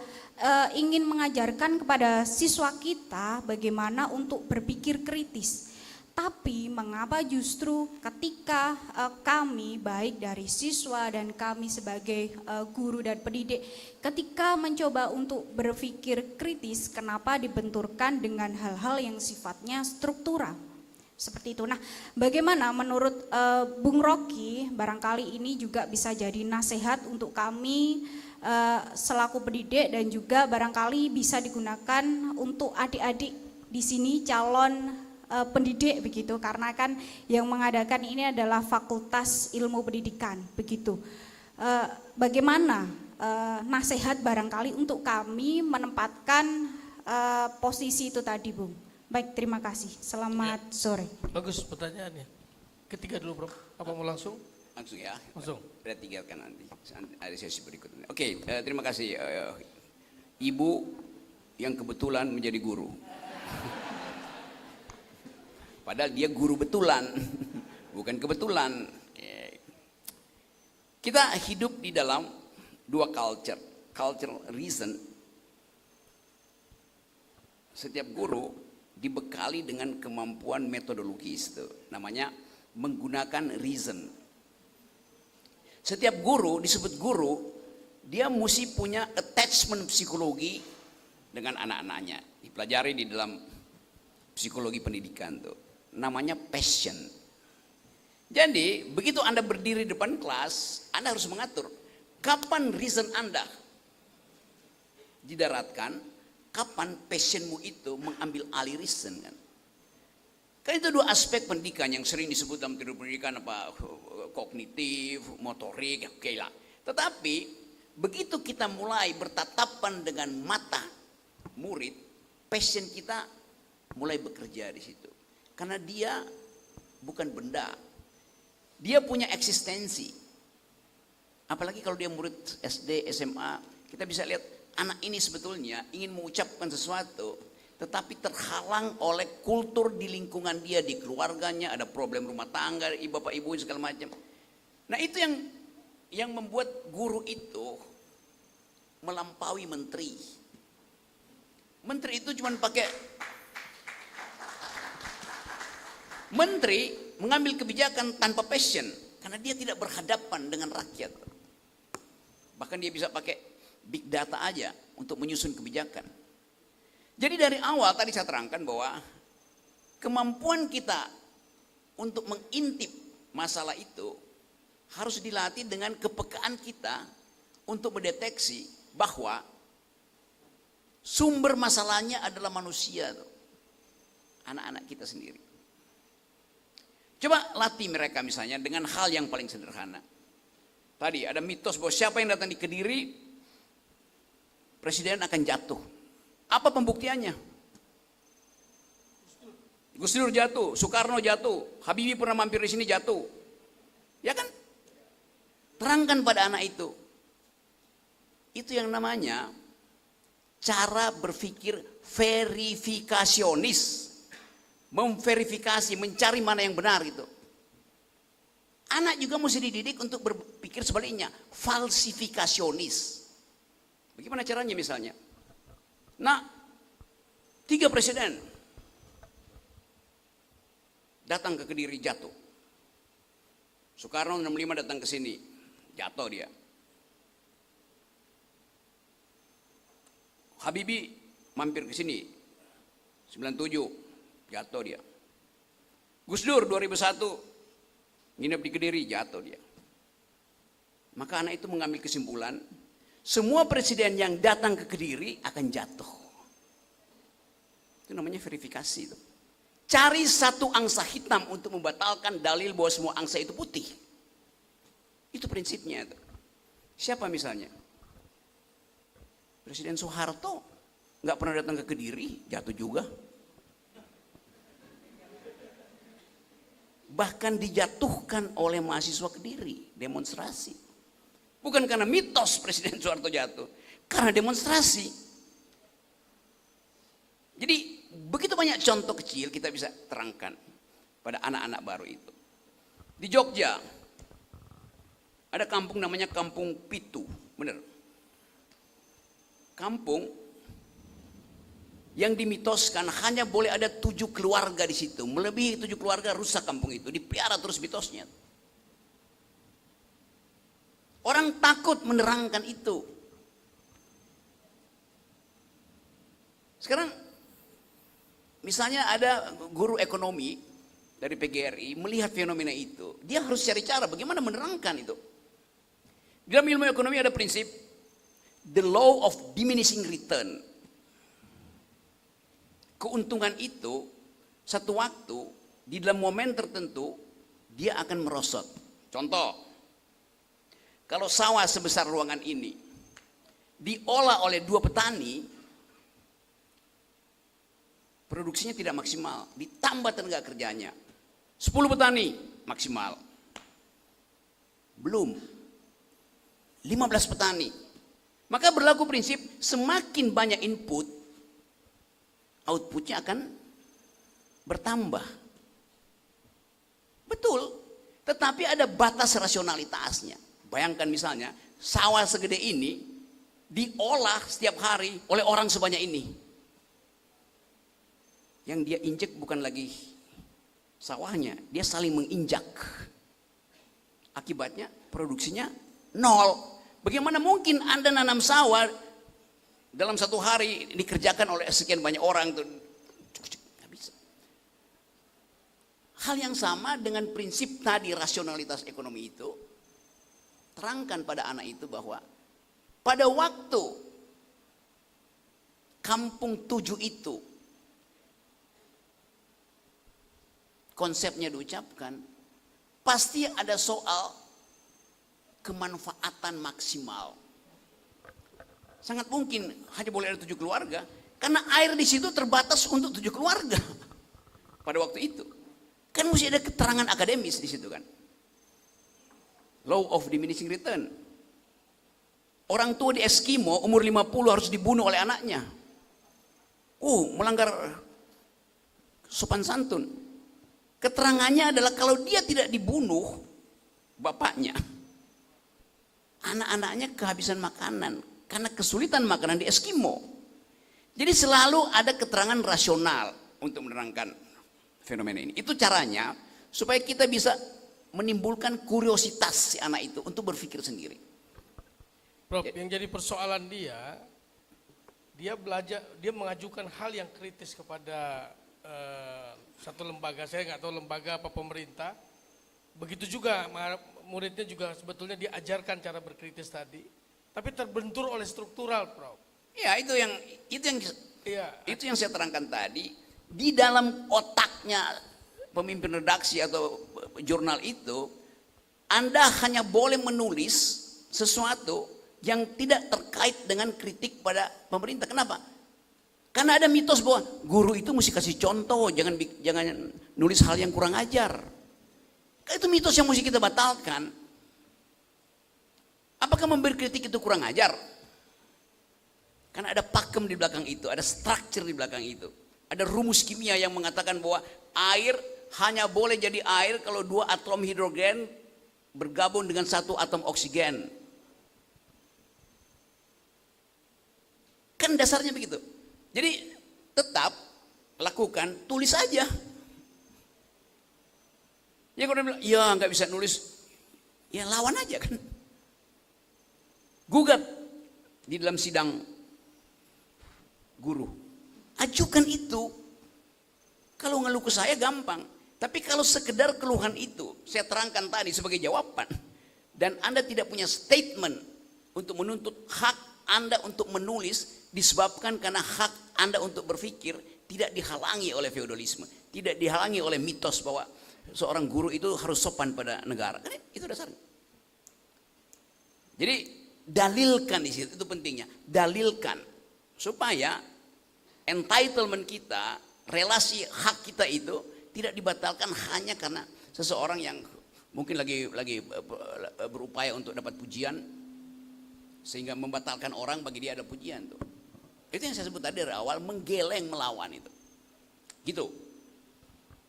ingin mengajarkan kepada siswa kita bagaimana untuk berpikir kritis. Tapi mengapa justru ketika kami baik dari siswa dan kami sebagai guru dan pendidik, ketika mencoba untuk berpikir kritis, kenapa dibenturkan dengan hal-hal yang sifatnya struktural? Seperti itu. Nah, bagaimana menurut Bung Rocky, barangkali ini juga bisa jadi nasihat untuk kami selaku pendidik dan juga barangkali bisa digunakan untuk adik-adik di sini calon pendidik, begitu, karena kan yang mengadakan ini adalah Fakultas Ilmu Pendidikan, begitu. Bagaimana nasihat barangkali untuk kami menempatkan posisi itu tadi, Bung. Baik, terima kasih. Selamat sore.
Bagus pertanyaannya. Ketiga dulu, Bro. Apa mau langsung?
Langsung ya.
Langsung.
Kita tinggalkan nanti. Ada sesi berikutnya. Oke, terima kasih. Ibu yang kebetulan menjadi guru. Padahal dia guru betulan, bukan kebetulan. Kita hidup di dalam dua culture reason. Setiap guru dibekali dengan kemampuan metodologis, itu namanya menggunakan reason. Setiap guru disebut guru, dia mesti punya attachment psikologi dengan anak-anaknya. Dipelajari di dalam psikologi pendidikan tuh. Namanya passion. Jadi begitu Anda berdiri di depan kelas, Anda harus mengatur kapan reason Anda didaratkan, kapan passionmu itu mengambil alih reason kan. Kan itu dua aspek pendidikan yang sering disebut dalam teori pendidikan, apa kognitif, motorik, oke lah. Tetapi begitu kita mulai bertatapan dengan mata murid, passion kita mulai bekerja di situ. Karena dia bukan benda, dia punya eksistensi. Apalagi kalau dia murid SD, SMA, kita bisa lihat anak ini sebetulnya ingin mengucapkan sesuatu, tetapi terhalang oleh kultur di lingkungan dia, di keluarganya, ada problem rumah tangga, bapak ibu segala macam. Nah, itu yang membuat guru itu melampaui menteri. Menteri itu cuma pakai, menteri mengambil kebijakan tanpa passion karena dia tidak berhadapan dengan rakyat. Bahkan dia bisa pakai big data aja untuk menyusun kebijakan. Jadi dari awal tadi saya terangkan bahwa kemampuan kita untuk mengintip masalah itu harus dilatih dengan kepekaan kita untuk mendeteksi bahwa sumber masalahnya adalah manusia, anak-anak kita sendiri. Coba latih mereka misalnya dengan hal yang paling sederhana. Tadi ada mitos bahwa siapa yang datang di Kediri, presiden akan jatuh. Apa pembuktiannya? Gus Dur jatuh, Soekarno jatuh, Habibie pernah mampir di sini jatuh. Ya kan? Terangkan pada anak itu. Itu yang namanya cara berpikir verifikasionis. Memverifikasi, mencari mana yang benar gitu. Anak juga mesti dididik untuk berpikir sebaliknya, falsifikasionis. Bagaimana caranya misalnya? Nah, 3 presiden datang ke Kediri, jatuh. Soekarno 65 datang ke sini, jatuh dia. Habibie mampir ke sini, 97. Jatuh dia. Gus Dur 2001 nginep di Kediri, jatuh dia. Maka anak itu mengambil kesimpulan, semua presiden yang datang ke Kediri akan jatuh. Itu namanya verifikasi itu. Cari satu angsa hitam untuk membatalkan dalil bahwa semua angsa itu putih. Itu prinsipnya itu. Siapa misalnya? Presiden Soeharto nggak pernah datang ke Kediri, jatuh juga. Bahkan dijatuhkan oleh mahasiswa Kediri, demonstrasi. Bukan karena mitos Presiden Soeharto jatuh, karena demonstrasi. Jadi begitu banyak contoh kecil kita bisa terangkan pada anak-anak baru itu. Di Jogja ada kampung namanya Kampung Pitu, benar. Kampung yang dimitoskan hanya boleh ada 7 keluarga di situ. Melebihi 7 keluarga rusak kampung itu. Dipelihara terus mitosnya. Orang takut menerangkan itu. Sekarang misalnya ada guru ekonomi dari PGRI melihat fenomena itu. Dia harus cari cara bagaimana menerangkan itu. Dalam ilmu ekonomi ada prinsip the law of diminishing return. Keuntungan itu satu waktu di dalam momen tertentu dia akan merosot. Contoh, kalau sawah sebesar ruangan ini diolah oleh 2 petani, produksinya tidak maksimal, ditambah tenaga kerjanya. 10 petani maksimal. Belum. 15 petani. Maka berlaku prinsip semakin banyak input, outputnya akan bertambah. Betul, tetapi ada batas rasionalitasnya. Bayangkan misalnya, sawah segede ini diolah setiap hari oleh orang sebanyak ini. Yang dia injek bukan lagi sawahnya, dia saling menginjak. Akibatnya produksinya 0. Bagaimana mungkin Anda nanam sawah dalam 1 hari dikerjakan oleh sekian banyak orang tuh, nggak bisa. Hal yang sama dengan prinsip tadi rasionalitas ekonomi itu, terangkan pada anak itu bahwa pada waktu kampung 7 itu konsepnya diucapkan, pasti ada soal kemanfaatan maksimal. Sangat mungkin hanya boleh ada 7 keluarga, karena air di situ terbatas untuk 7 keluarga pada waktu itu. Kan mesti ada keterangan akademis di situ kan. Law of diminishing return. Orang tua di Eskimo umur 50 harus dibunuh oleh anaknya. Melanggar sopan santun. Keterangannya adalah kalau dia tidak dibunuh bapaknya, anak-anaknya kehabisan makanan. Karena kesulitan makanan di Eskimo. Jadi selalu ada keterangan rasional untuk menerangkan fenomena ini. Itu caranya supaya kita bisa menimbulkan kuriositas si anak itu untuk berpikir sendiri.
Prof, yang jadi persoalan dia belajar, dia mengajukan hal yang kritis kepada satu lembaga, saya nggak tahu lembaga apa pemerintah. Begitu juga muridnya juga sebetulnya diajarkan cara berkritis tadi, tapi terbentur oleh struktural, Prof.
Ya, itu yang
Iya.
itu yang saya terangkan tadi. Di dalam otaknya pemimpin redaksi atau jurnal itu, Anda hanya boleh menulis sesuatu yang tidak terkait dengan kritik pada pemerintah. Kenapa? Karena ada mitos bahwa guru itu mesti kasih contoh, jangan nulis hal yang kurang ajar. Itu mitos yang mesti kita batalkan. Apakah memberi kritik itu kurang ajar? Karena ada pakem di belakang itu, ada structure di belakang itu. Ada rumus kimia yang mengatakan bahwa air hanya boleh jadi air kalau 2 atom hidrogen bergabung dengan 1 atom oksigen. Kan dasarnya begitu. Jadi tetap lakukan, tulis aja. Ya kalau dia bilang, ya nggak bisa nulis, ya lawan aja kan. Gugat di dalam sidang guru. Ajukan itu. Kalau ngeluh ke saya gampang. Tapi kalau sekedar keluhan itu, saya terangkan tadi sebagai jawaban. Dan Anda tidak punya statement untuk menuntut hak Anda untuk menulis, disebabkan karena hak Anda untuk berpikir tidak dihalangi oleh feodalisme. Tidak dihalangi oleh mitos bahwa seorang guru itu harus sopan pada negara. Kan itu dasarnya. Jadi dalilkan di situ, itu pentingnya. Dalilkan supaya entitlement kita, relasi hak kita itu tidak dibatalkan hanya karena seseorang yang mungkin lagi berupaya untuk dapat pujian sehingga membatalkan orang bagi dia ada pujian tuh. Itu yang saya sebut tadi dari awal, menggeleng melawan itu. Gitu.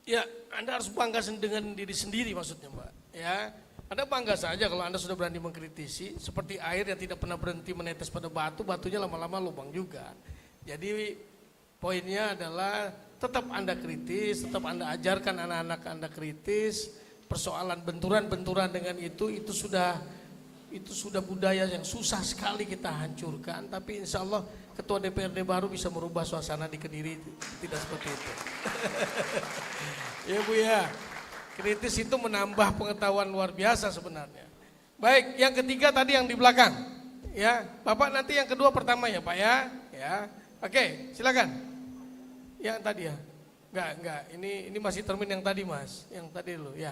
Ya, Anda harus bangga dengan diri sendiri maksudnya, Mbak. Ya, Anda bangga saja kalau Anda sudah berani mengkritisi, seperti air yang tidak pernah berhenti menetes pada batu, batunya lama-lama lubang juga. Jadi poinnya adalah tetap Anda kritis, tetap Anda ajarkan anak-anak Anda kritis. Persoalan benturan-benturan dengan itu sudah budaya yang susah sekali kita hancurkan. Tapi insya Allah Ketua DPRD baru bisa merubah suasana di Kediri tidak seperti itu. Ya Bu ya, kritis itu menambah pengetahuan luar biasa sebenarnya. Baik, yang ketiga tadi yang di belakang. Ya, Bapak nanti yang kedua pertama ya Pak ya. Ya, oke, silakan. Yang tadi ya, enggak. Ini masih termin yang tadi Mas, yang tadi dulu ya.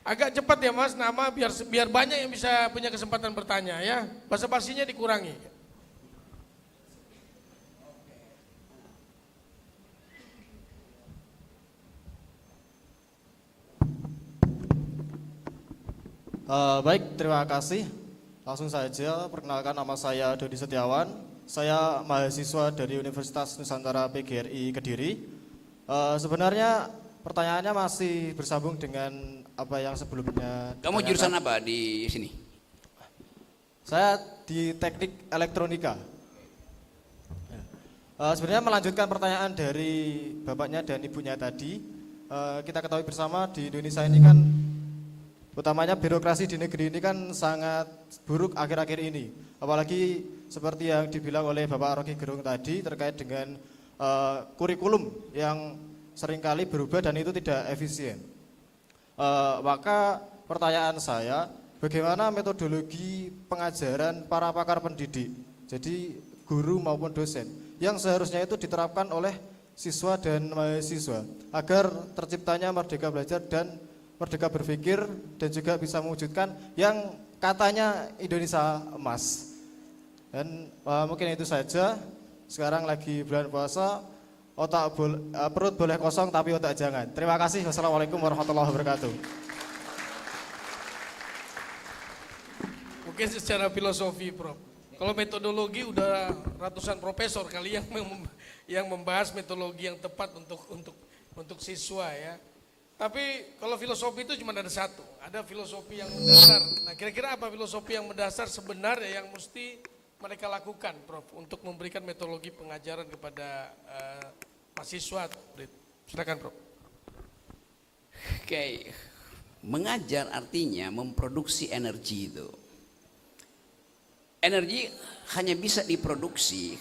Agak cepat ya Mas, nama biar banyak yang bisa punya kesempatan bertanya ya. Basa-basinya dikurangi.
Baik, terima kasih. Langsung saja, perkenalkan nama saya Dodi Setiawan. Saya mahasiswa dari Universitas Nusantara PGRI Kediri. Sebenarnya pertanyaannya masih bersambung dengan apa yang sebelumnya.
Kamu jurusan apa di sini?
Saya di Teknik Elektronika. Sebenarnya melanjutkan pertanyaan dari bapaknya dan ibunya tadi. Kita ketahui bersama di Indonesia ini kan utamanya birokrasi di negeri ini kan sangat buruk akhir-akhir ini. Apalagi seperti yang dibilang oleh Bapak Rocky Gerung tadi terkait dengan kurikulum yang seringkali berubah dan itu tidak efisien. Maka pertanyaan saya, bagaimana metodologi pengajaran para pakar pendidik, jadi guru maupun dosen, yang seharusnya itu diterapkan oleh siswa dan mahasiswa agar terciptanya merdeka belajar dan merdeka berpikir dan juga bisa mewujudkan yang katanya Indonesia emas. Dan mungkin itu saja. Sekarang lagi bulan puasa, perut boleh kosong tapi otak jangan. Terima kasih. Wassalamualaikum warahmatullahi wabarakatuh.
Mungkin secara filosofi Prof. Kalau metodologi udah ratusan profesor kali yang membahas metodologi yang tepat untuk siswa ya. Tapi kalau filosofi itu cuma ada satu, ada filosofi yang mendasar. Nah kira-kira apa filosofi yang mendasar sebenarnya yang mesti mereka lakukan Prof untuk memberikan metodologi pengajaran kepada mahasiswa? Silakan Prof.
Oke, mengajar artinya memproduksi energi itu. Energi hanya bisa diproduksi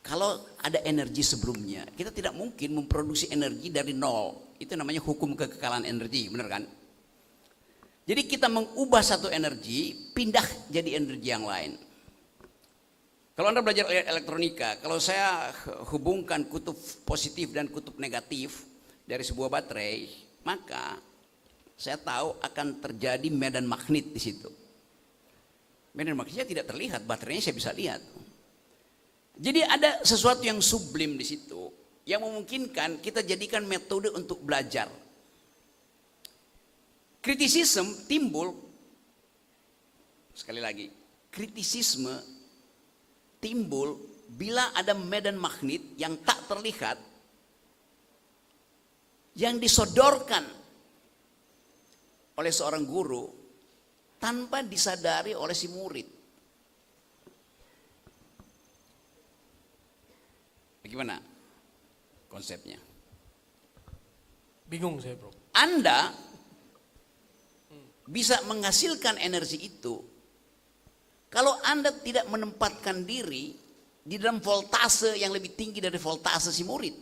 kalau ada energi sebelumnya. Kita tidak mungkin memproduksi energi dari nol. Itu namanya hukum kekekalan energi, benar kan? Jadi kita mengubah satu energi, pindah jadi energi yang lain. Kalau Anda belajar elektronika, kalau saya hubungkan kutub positif dan kutub negatif dari sebuah baterai, maka saya tahu akan terjadi medan magnet di situ. Medan magnetnya tidak terlihat, baterainya saya bisa lihat. Jadi ada sesuatu yang sublim di situ yang memungkinkan kita jadikan metode untuk belajar. Kritisisme timbul sekali lagi, kritisisme timbul bila ada medan magnet yang tak terlihat yang disodorkan oleh seorang guru tanpa disadari oleh si murid. Bagaimana konsepnya?
Bingung saya, Bro.
Anda bisa menghasilkan energi itu kalau Anda tidak menempatkan diri di dalam voltase yang lebih tinggi dari voltase si murid.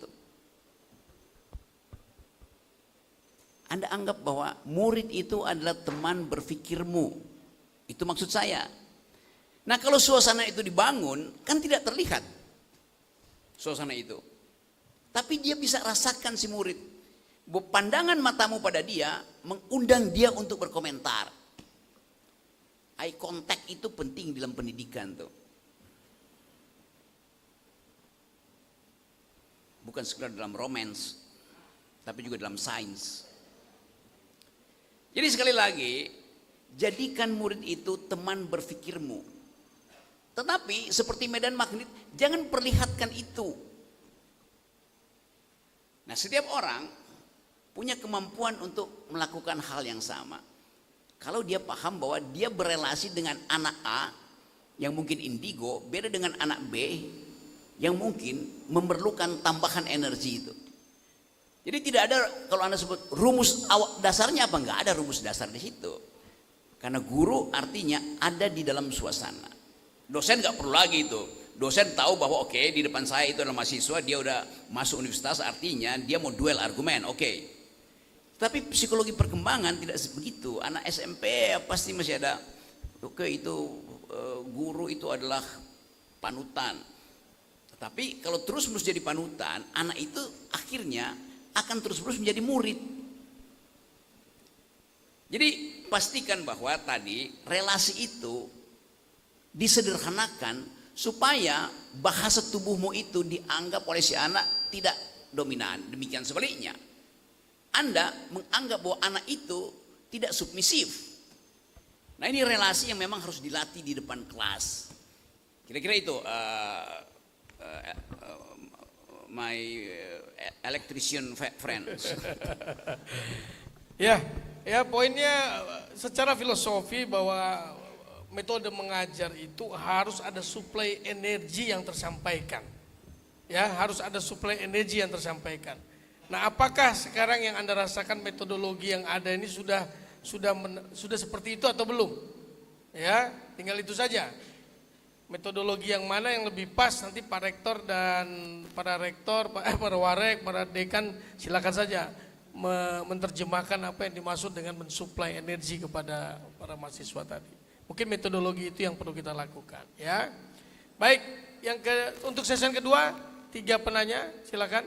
Anda anggap bahwa murid itu adalah teman berfikirmu. Itu maksud saya. Nah, kalau suasana itu dibangun, kan tidak terlihat suasana itu. Tapi dia bisa rasakan si murid. Pandangan matamu pada dia mengundang dia untuk berkomentar. Eye contact itu penting dalam pendidikan tuh. Bukan sekedar dalam romance, tapi juga dalam sains. Jadi sekali lagi, jadikan murid itu teman berfikirmu. Tetapi seperti medan magnet, jangan perlihatkan itu. Nah, setiap orang punya kemampuan untuk melakukan hal yang sama. Kalau dia paham bahwa dia berelasi dengan anak A yang mungkin indigo, beda dengan anak B yang mungkin memerlukan tambahan energi itu. Jadi tidak ada, kalau Anda sebut rumus dasarnya apa, enggak ada rumus dasar di situ. Karena guru artinya ada di dalam suasana. Dosen enggak perlu lagi itu. Dosen tahu bahwa oke, di depan saya itu adalah mahasiswa, dia udah masuk universitas, artinya dia mau duel argumen, oke. Tapi psikologi perkembangan tidak begitu. Anak SMP pasti masih ada, oke, itu guru itu adalah panutan. Tetapi kalau terus-menerus jadi panutan, anak itu akhirnya akan terus-menerus menjadi murid. Jadi pastikan bahwa tadi relasi itu disederhanakan supaya bahasa tubuhmu itu dianggap oleh si anak tidak dominan. Demikian sebaliknya, Anda menganggap bahwa anak itu tidak submisif. Nah, ini relasi yang memang harus dilatih di depan kelas. Kira-kira itu my electrician friends.
Ya poinnya secara filosofi bahwa metode mengajar itu harus ada suplai energi yang tersampaikan. Ya, harus ada suplai energi yang tersampaikan. Nah, apakah sekarang yang Anda rasakan metodologi yang ada ini sudah seperti itu atau belum? Ya, tinggal itu saja. Metodologi yang mana yang lebih pas, nanti Pak Rektor dan para rektor, para warek, para dekan silakan saja menerjemahkan apa yang dimaksud dengan mensuplai energi kepada para mahasiswa tadi. Mungkin metodologi itu yang perlu kita lakukan, ya. Baik, untuk sesi kedua 3 penanya, silakan.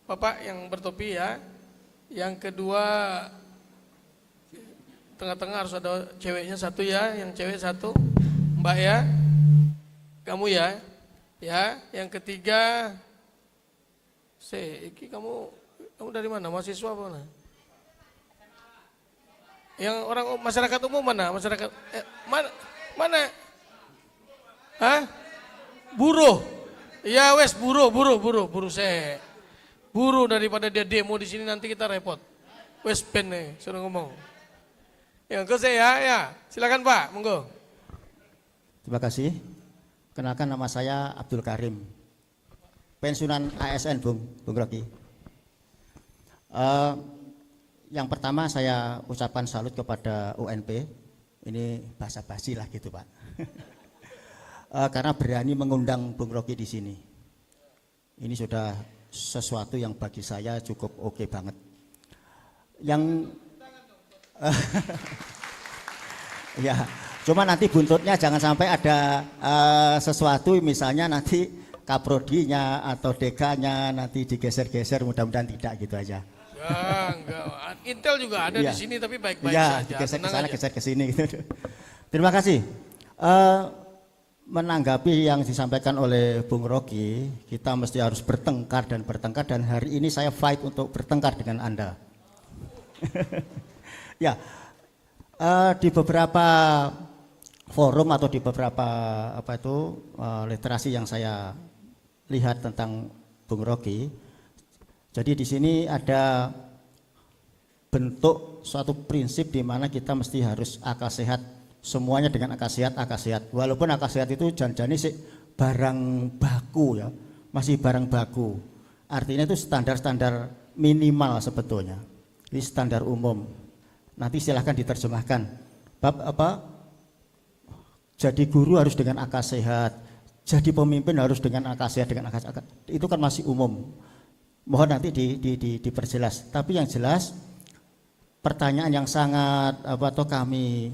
Bapak yang bertopi ya. Yang kedua tengah-tengah harus ada ceweknya 1 ya, yang cewek 1. Mbak ya. Kamu ya, yang ketiga, kamu dari mana? Mahasiswa apa mana? Yang orang masyarakat umum mana? Masyarakat mana? Hah? Buruh. Ya wes buruh saya. Buruh daripada dia demo di sini nanti kita repot. Wes pen nih, suruh ngomong. Yang ke saya ya, silakan Pak, monggo.
Terima kasih. Kenalkan, nama saya Abdul Karim, pensiunan ASN Bung Rocky. Yang pertama saya ucapkan salut kepada UNP, ini basa-basi lah gitu Pak, karena berani mengundang Bung Rocky di sini. Ini sudah sesuatu yang bagi saya cukup oke banget. Yang ya. Cuma nanti buntutnya jangan sampai ada sesuatu, misalnya nanti kaprodinya atau dekanya nanti digeser-geser, mudah-mudahan tidak gitu aja.
Ya, enggak. Intel juga ada di sini tapi baik-baik
ya,
saja.
Geser ke sana, geser ke sini gitu. Terima kasih. Menanggapi yang disampaikan oleh Bung Rocky, kita mesti harus bertengkar dan hari ini saya fight untuk bertengkar dengan Anda. Ya, di beberapa forum atau di beberapa literasi yang saya lihat tentang Bung Rocky. Jadi di sini ada bentuk suatu prinsip di mana kita mesti harus akal sehat, semuanya dengan akal sehat. Walaupun akal sehat itu jangan-jangan sih barang baku ya, masih barang baku. Artinya itu standar-standar minimal sebetulnya. Ini standar umum. Nanti silahkan diterjemahkan. Bab apa? Jadi guru harus dengan akal sehat, jadi pemimpin harus dengan akal sehat, dengan akal sehat. Itu kan masih umum. Mohon nanti diperjelas. Tapi yang jelas pertanyaan yang sangat kami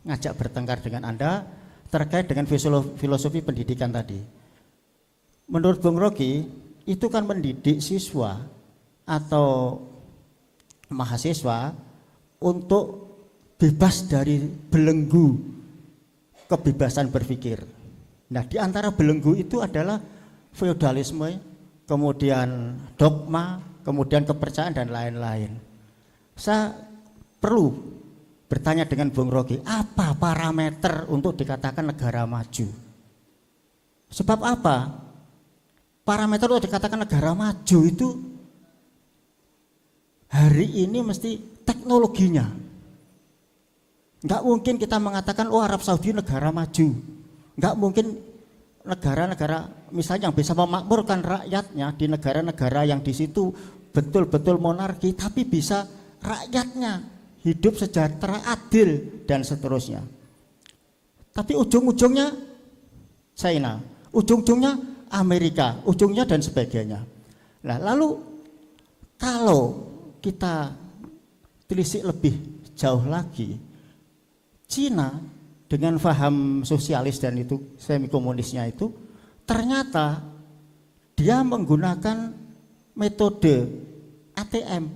ngajak bertengkar dengan Anda terkait dengan filosofi pendidikan tadi. Menurut Bung Rocky, itu kan mendidik siswa atau mahasiswa untuk bebas dari belenggu kebebasan berpikir. Nah, di antara belenggu itu adalah feodalisme, kemudian dogma, kemudian kepercayaan dan lain-lain. Saya perlu bertanya dengan Bung Rocky, apa parameter untuk dikatakan negara maju? Sebab apa? Parameter untuk dikatakan negara maju itu hari ini mesti teknologinya. Enggak mungkin kita mengatakan Arab Saudi negara maju. Enggak mungkin negara-negara misalnya yang bisa memakmurkan rakyatnya di negara-negara yang di situ betul-betul monarki tapi bisa rakyatnya hidup sejahtera, adil dan seterusnya. Tapi ujung-ujungnya China, ujung-ujungnya Amerika, ujungnya dan sebagainya. Nah, lalu kalau kita telisik lebih jauh lagi, Cina dengan paham sosialis dan itu semi komunisnya itu ternyata dia menggunakan metode ATM,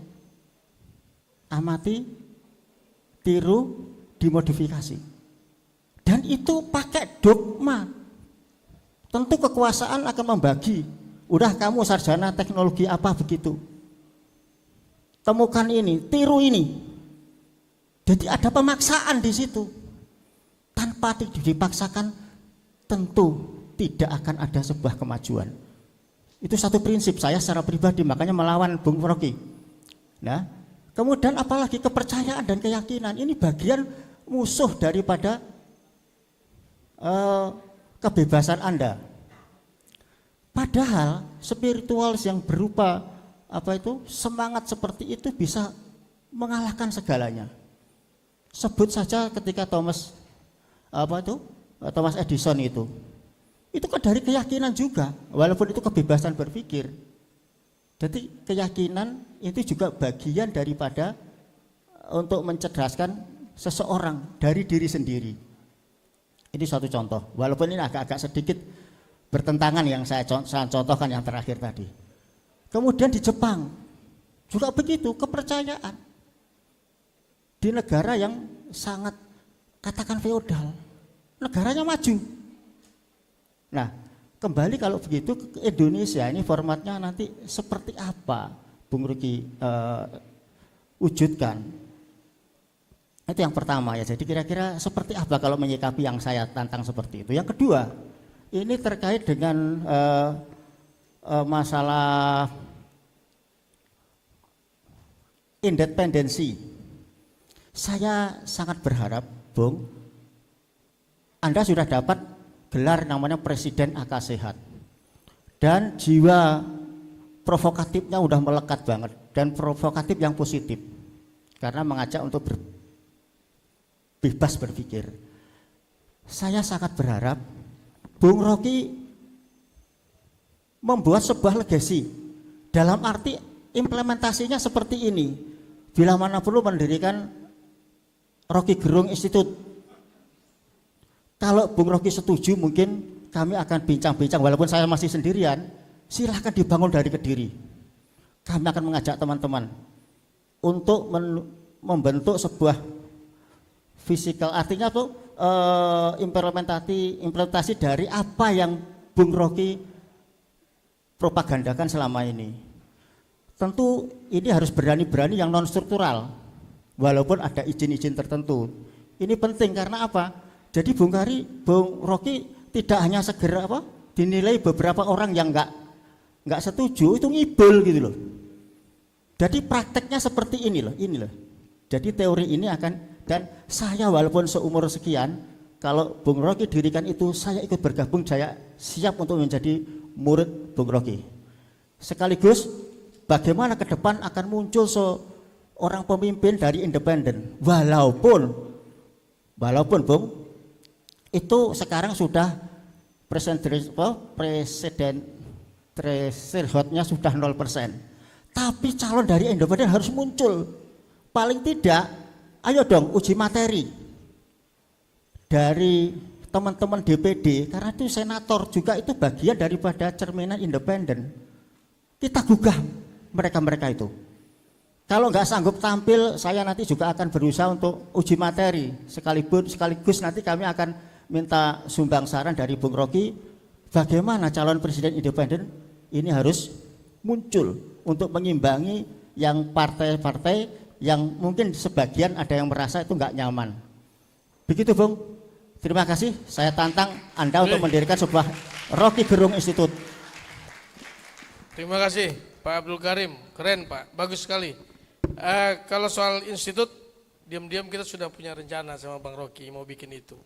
amati, tiru, dimodifikasi, dan itu pakai dogma. Tentu kekuasaan akan membagi, udah kamu sarjana teknologi apa begitu, temukan ini, tiru ini. Jadi ada pemaksaan di situ. Tanpa dipaksakan tentu tidak akan ada sebuah kemajuan. Itu satu prinsip saya secara pribadi, makanya melawan Bung Rocky. Nah, kemudian apalagi kepercayaan dan keyakinan, ini bagian musuh daripada kebebasan Anda. Padahal spiritual yang berupa semangat seperti itu bisa mengalahkan segalanya. Sebut saja ketika Thomas Edison itu kan dari keyakinan juga, walaupun itu kebebasan berpikir. Jadi keyakinan itu juga bagian daripada untuk mencerdaskan seseorang dari diri sendiri. Ini suatu contoh, walaupun ini agak-agak sedikit bertentangan yang saya contohkan yang terakhir tadi. Kemudian di Jepang juga begitu, kepercayaan. Di negara yang sangat katakan feodal, negaranya maju. Nah, kembali kalau begitu ke Indonesia, ini formatnya nanti seperti apa Bung Rocky wujudkan. Itu yang pertama ya, jadi kira-kira seperti apa kalau menyikapi yang saya tantang seperti itu. Yang kedua, ini terkait dengan masalah independensi. Saya sangat berharap, Bung, Anda sudah dapat gelar namanya Presiden Akal Sehat. Dan jiwa provokatifnya udah melekat banget, dan provokatif yang positif. Karena mengajak untuk bebas berpikir. Saya sangat berharap Bung Rocky membuat sebuah legasi. Dalam arti implementasinya seperti ini. Bila mana perlu mendirikan Rocky Gerung Institute. Kalau Bung Rocky setuju, mungkin kami akan bincang-bincang, walaupun saya masih sendirian, silahkan dibangun dari Kediri. Kami akan mengajak teman-teman untuk membentuk sebuah fisikal, artinya tuh implementasi dari apa yang Bung Rocky propagandakan selama ini. Tentu ini harus berani-berani yang non struktural. Walaupun ada izin-izin tertentu. Ini penting karena apa? Jadi Bung Rocky tidak hanya segera dinilai beberapa orang yang nggak setuju itu ngibul gitu loh. Jadi prakteknya seperti ini loh. Jadi teori ini dan saya walaupun seumur sekian, kalau Bung Rocky dirikan itu saya ikut bergabung, saya siap untuk menjadi murid Bung Rocky. Sekaligus bagaimana ke depan akan muncul seorang pemimpin dari independen. Walaupun Bung itu sekarang sudah presiden thresholdnya sudah 0%. Tapi calon dari independen harus muncul. Paling tidak, ayo dong uji materi dari teman-teman DPD, karena itu senator juga itu bagian daripada cerminan independen. Kita gugah mereka-mereka itu. Kalau nggak sanggup tampil, saya nanti juga akan berusaha untuk uji materi. Sekaligus nanti kami akan minta sumbang saran dari Bung Rocky, bagaimana calon presiden independen ini harus muncul untuk mengimbangi yang partai-partai yang mungkin sebagian ada yang merasa itu nggak nyaman. Begitu Bung. Terima kasih. Saya tantang Anda untuk mendirikan sebuah Rocky Gerung Institute.
Terima kasih Pak Abdul Karim, keren Pak, bagus sekali. Kalau soal institut, diam-diam kita sudah punya rencana sama Bang Rocky mau bikin itu.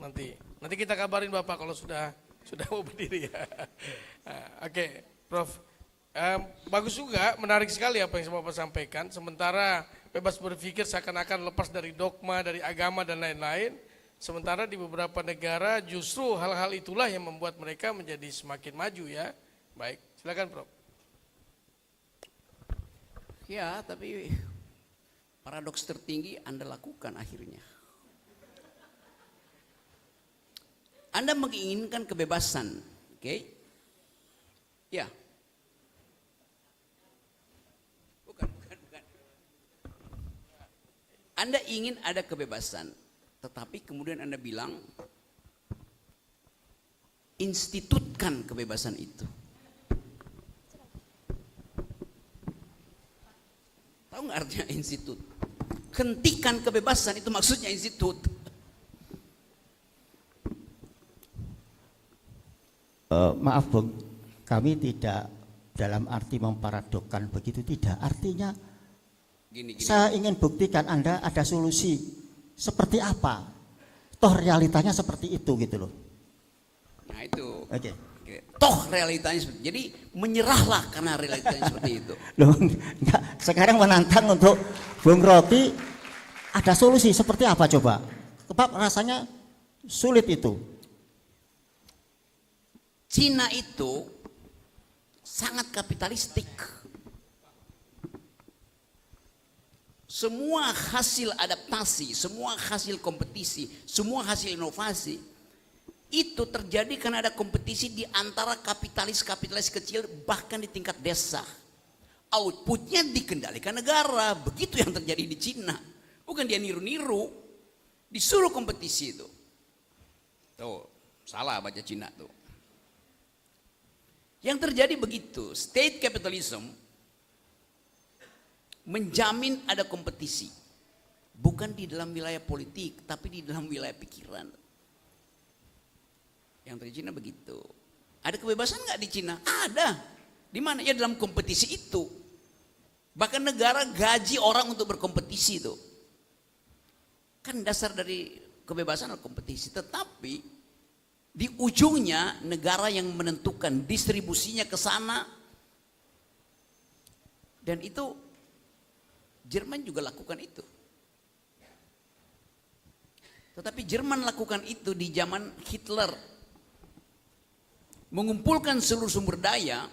Nanti kita kabarin Bapak kalau sudah mau berdiri ya. Oke, Prof. Bagus juga, menarik sekali apa yang Bapak sampaikan. Sementara bebas berpikir seakan-akan lepas dari dogma, dari agama dan lain-lain. Sementara di beberapa negara justru hal-hal itulah yang membuat mereka menjadi semakin maju ya. Baik, silakan Prof.
Ya, tapi paradoks tertinggi Anda lakukan akhirnya. Anda menginginkan kebebasan, oke? Ya. Bukan. Anda ingin ada kebebasan, tetapi kemudian Anda bilang, institutkan kebebasan itu. Tahu nggak artinya institut? Hentikan kebebasan, itu maksudnya institut.
Maaf Bung, kami tidak dalam arti memparadokkan begitu, tidak. Artinya
Gini.
saya ingin buktikan Anda ada solusi seperti apa. Toh realitanya seperti itu gitu loh.
Nah itu.
Oke.
Toh realitanya seperti itu. Jadi menyerahlah karena realitanya seperti itu.
Loh, enggak. Sekarang menantang untuk Bung Rocky ada solusi seperti apa coba? Sebab rasanya sulit itu.
Cina itu sangat kapitalistik. Semua hasil adaptasi, semua hasil kompetisi, semua hasil inovasi itu terjadi karena ada kompetisi di antara kapitalis-kapitalis kecil bahkan di tingkat desa. Outputnya dikendalikan negara, begitu yang terjadi di Cina. Bukan dia niru-niru, disuruh kompetisi itu. Tuh, salah baca Cina tuh. Yang terjadi begitu, state capitalism menjamin ada kompetisi. Bukan di dalam wilayah politik, tapi di dalam wilayah pikiran. Yang terjadi di Cina begitu. Ada kebebasan nggak di Cina? Ada. Di mana? Ya dalam kompetisi itu. Bahkan negara gaji orang untuk berkompetisi itu. Kan dasar dari kebebasan adalah kompetisi. Tetapi di ujungnya negara yang menentukan distribusinya ke sana. Dan itu Jerman juga lakukan itu. Tetapi Jerman lakukan itu di zaman Hitler. Mengumpulkan seluruh sumber daya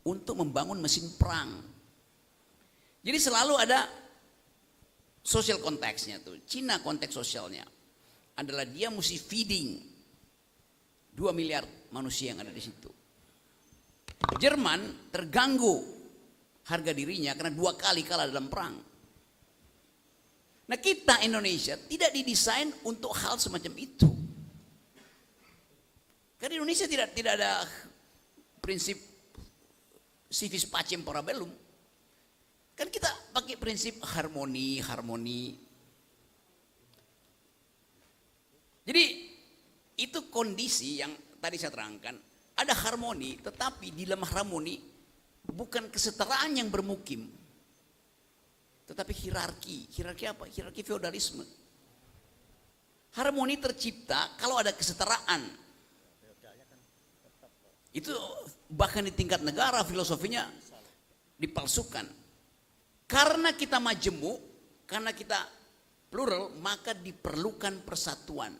untuk membangun mesin perang. Jadi selalu ada social konteksnya tuh. Cina konteks sosialnya adalah dia mesti feeding 2 miliar manusia yang ada di situ. Jerman terganggu harga dirinya karena 2 kali kalah dalam perang. Nah kita Indonesia tidak didesain untuk hal semacam itu. Karena Indonesia tidak ada prinsip civis pacem para bellum. Kan kita pakai prinsip harmoni. Jadi itu kondisi yang tadi saya terangkan, ada harmoni, tetapi di dalam harmoni bukan kesetaraan yang bermukim, tetapi hierarki. Hierarki apa? Hierarki feodalisme. Harmoni tercipta kalau ada kesetaraan. Itu bahkan di tingkat negara filosofinya dipalsukan. Karena kita majemuk, karena kita plural, maka diperlukan persatuan.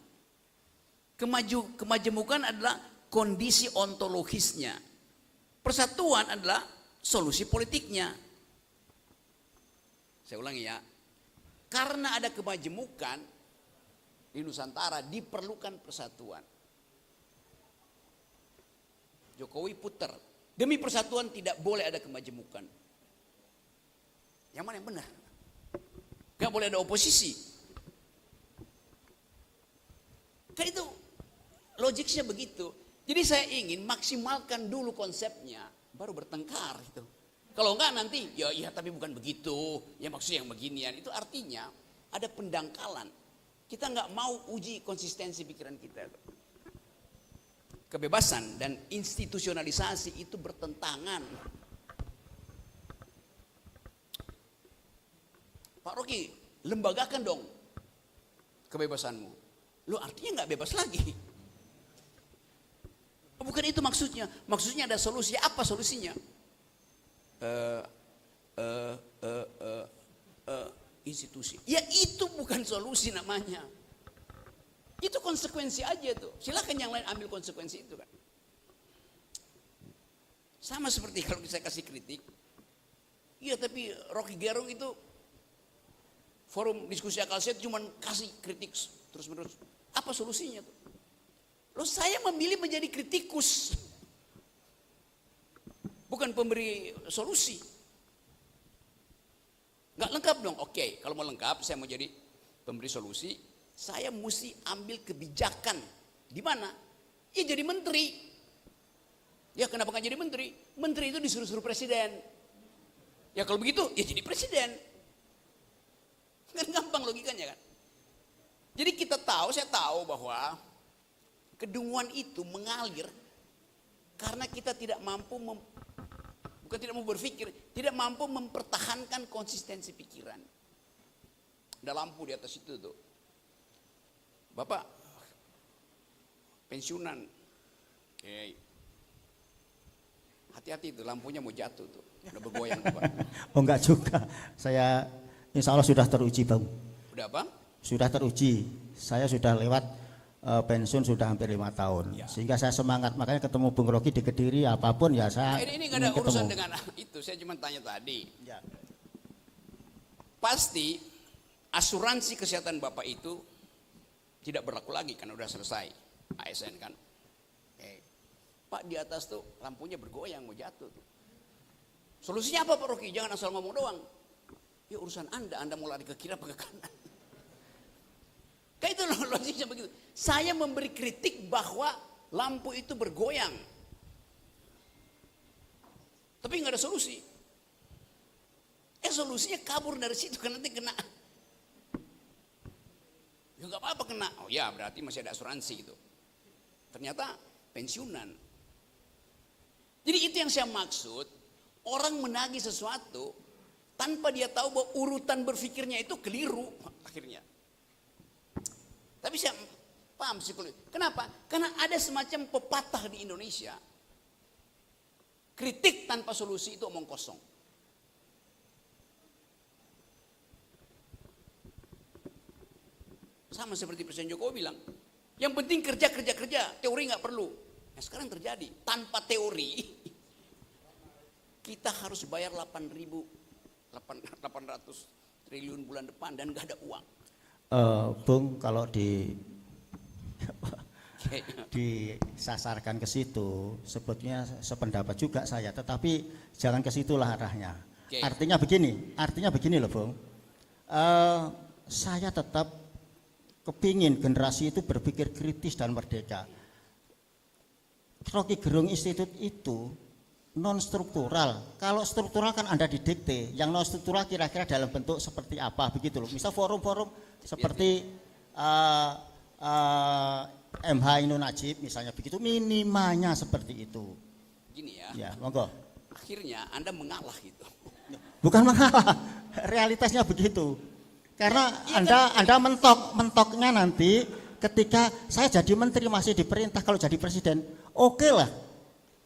Kemajemukan adalah kondisi ontologisnya. Persatuan adalah solusi politiknya. Saya ulangi ya. Karena ada kemajemukan di Nusantara diperlukan persatuan. Jokowi putar. Demi persatuan tidak boleh ada kemajemukan. Yang mana yang benar? Gak boleh ada oposisi. Kan itu logiknya begitu. Jadi saya ingin maksimalkan dulu konsepnya, baru bertengkar itu. Kalau enggak nanti, ya tapi bukan begitu. Ya maksudnya yang beginian. Itu artinya ada pendangkalan. Kita nggak mau uji konsistensi pikiran kita. Kebebasan dan institusionalisasi itu bertentangan. Pak Rocky, lembagakan dong kebebasanmu. Lo artinya nggak bebas lagi. Bukan itu maksudnya. Maksudnya ada solusi. Apa solusinya? Institusi. Ya itu bukan solusi namanya. Itu konsekuensi aja tuh. Silakan yang lain ambil konsekuensi itu kan. Sama seperti kalau saya kasih kritik. Iya tapi Rocky Gerung itu forum diskusi akal sehat cuma kasih kritik terus menerus. Apa solusinya tuh? Loh saya memilih menjadi kritikus. Bukan pemberi solusi. Gak lengkap dong. Oke, kalau mau lengkap saya mau jadi pemberi solusi. Saya mesti ambil kebijakan. Di mana? Ya jadi menteri. Ya kenapa gak jadi menteri? Menteri itu disuruh-suruh presiden. Ya kalau begitu ya jadi presiden. Kan gampang logikanya kan. Jadi saya tahu bahwa kedunguan itu mengalir karena kita tidak mampu bukan tidak mau berpikir, tidak mampu mempertahankan konsistensi pikiran. Ada lampu di atas itu tuh. Bapak pensiunan. Oke. Hati-hati tuh lampunya mau jatuh tuh. Udah bergoyang tuh, Pak.
Oh enggak juga. Saya insya Allah sudah teruji Bang.
Udah apa?
Sudah teruji. Saya sudah lewat pensiun sudah hampir 5 tahun. Ya. Sehingga saya semangat. Makanya ketemu Bung Rocky di Kediri apapun ya saya
ini gak ada urusan dengan itu. Saya cuma tanya tadi. Ya. Pasti asuransi kesehatan Bapak itu tidak berlaku lagi karena udah selesai ASN kan. Pak di atas tuh lampunya bergoyang mau jatuh tuh. Solusinya apa Pak Rocky? Jangan asal ngomong doang. Ya urusan Anda mau lari ke kiri apa ke kanan. Kayak itu logiknya begitu. Saya memberi kritik bahwa lampu itu bergoyang. Tapi nggak ada solusi. Solusinya kabur dari situ kan nanti kena. Ya nggak apa-apa kena. Oh ya berarti masih ada asuransi itu. Ternyata pensiunan. Jadi itu yang saya maksud. Orang menagih sesuatu tanpa dia tahu bahwa urutan berpikirnya itu keliru akhirnya. Tapi saya paham psikologi. Kenapa? Karena ada semacam pepatah di Indonesia. Kritik tanpa solusi itu omong kosong. Sama seperti Presiden Jokowi bilang, yang penting kerja, teori nggak perlu. Nah, sekarang terjadi, tanpa teori, kita harus bayar 800 triliun bulan depan dan nggak ada uang.
Bung, kalau disasarkan ke situ, sebetulnya sependapat juga saya, tetapi jangan ke situlah arahnya. Okay. Artinya begini loh Bung, saya tetap kepingin generasi itu berpikir kritis dan merdeka. Rocky Gerung Institute itu non struktural. Kalau struktural kan Anda didikte, yang non struktural kira-kira dalam bentuk seperti apa begitu loh. Misal forum-forum seperti MH Ainun Najib misalnya begitu, minimalnya seperti itu.
Gini ya,
Ya, monggo.
akhirnya Anda mengalah gitu.
Bukan mengalah, realitasnya begitu. Karena Anda mentoknya nanti ketika saya jadi menteri masih diperintah kalau jadi presiden, oke lah.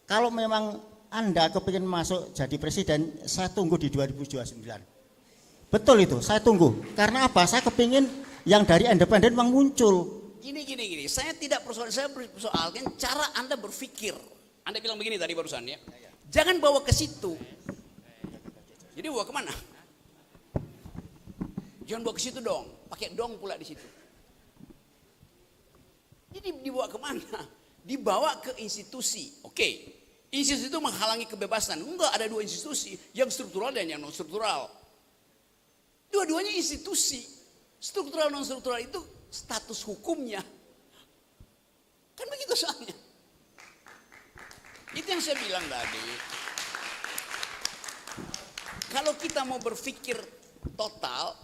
Kalau memang Anda kepingin masuk jadi presiden, saya tunggu di 2029. Betul itu, saya tunggu. Karena apa? Saya kepingin yang dari independen memang muncul.
Gini. Saya tidak saya persoalkan cara Anda berpikir. Anda bilang begini tadi barusan ya. Jangan bawa ke situ. Jadi bawa kemana? Jangan bawa ke situ dong. Pakai dong pula di situ. Jadi dibawa kemana? Dibawa ke institusi. Oke. Institusi itu menghalangi kebebasan. Enggak, ada dua institusi. Yang struktural dan yang non struktural. Dua-duanya institusi. Struktural non struktural itu status hukumnya. Kan begitu soalnya. Itu yang saya bilang tadi. Kalau kita mau berpikir total,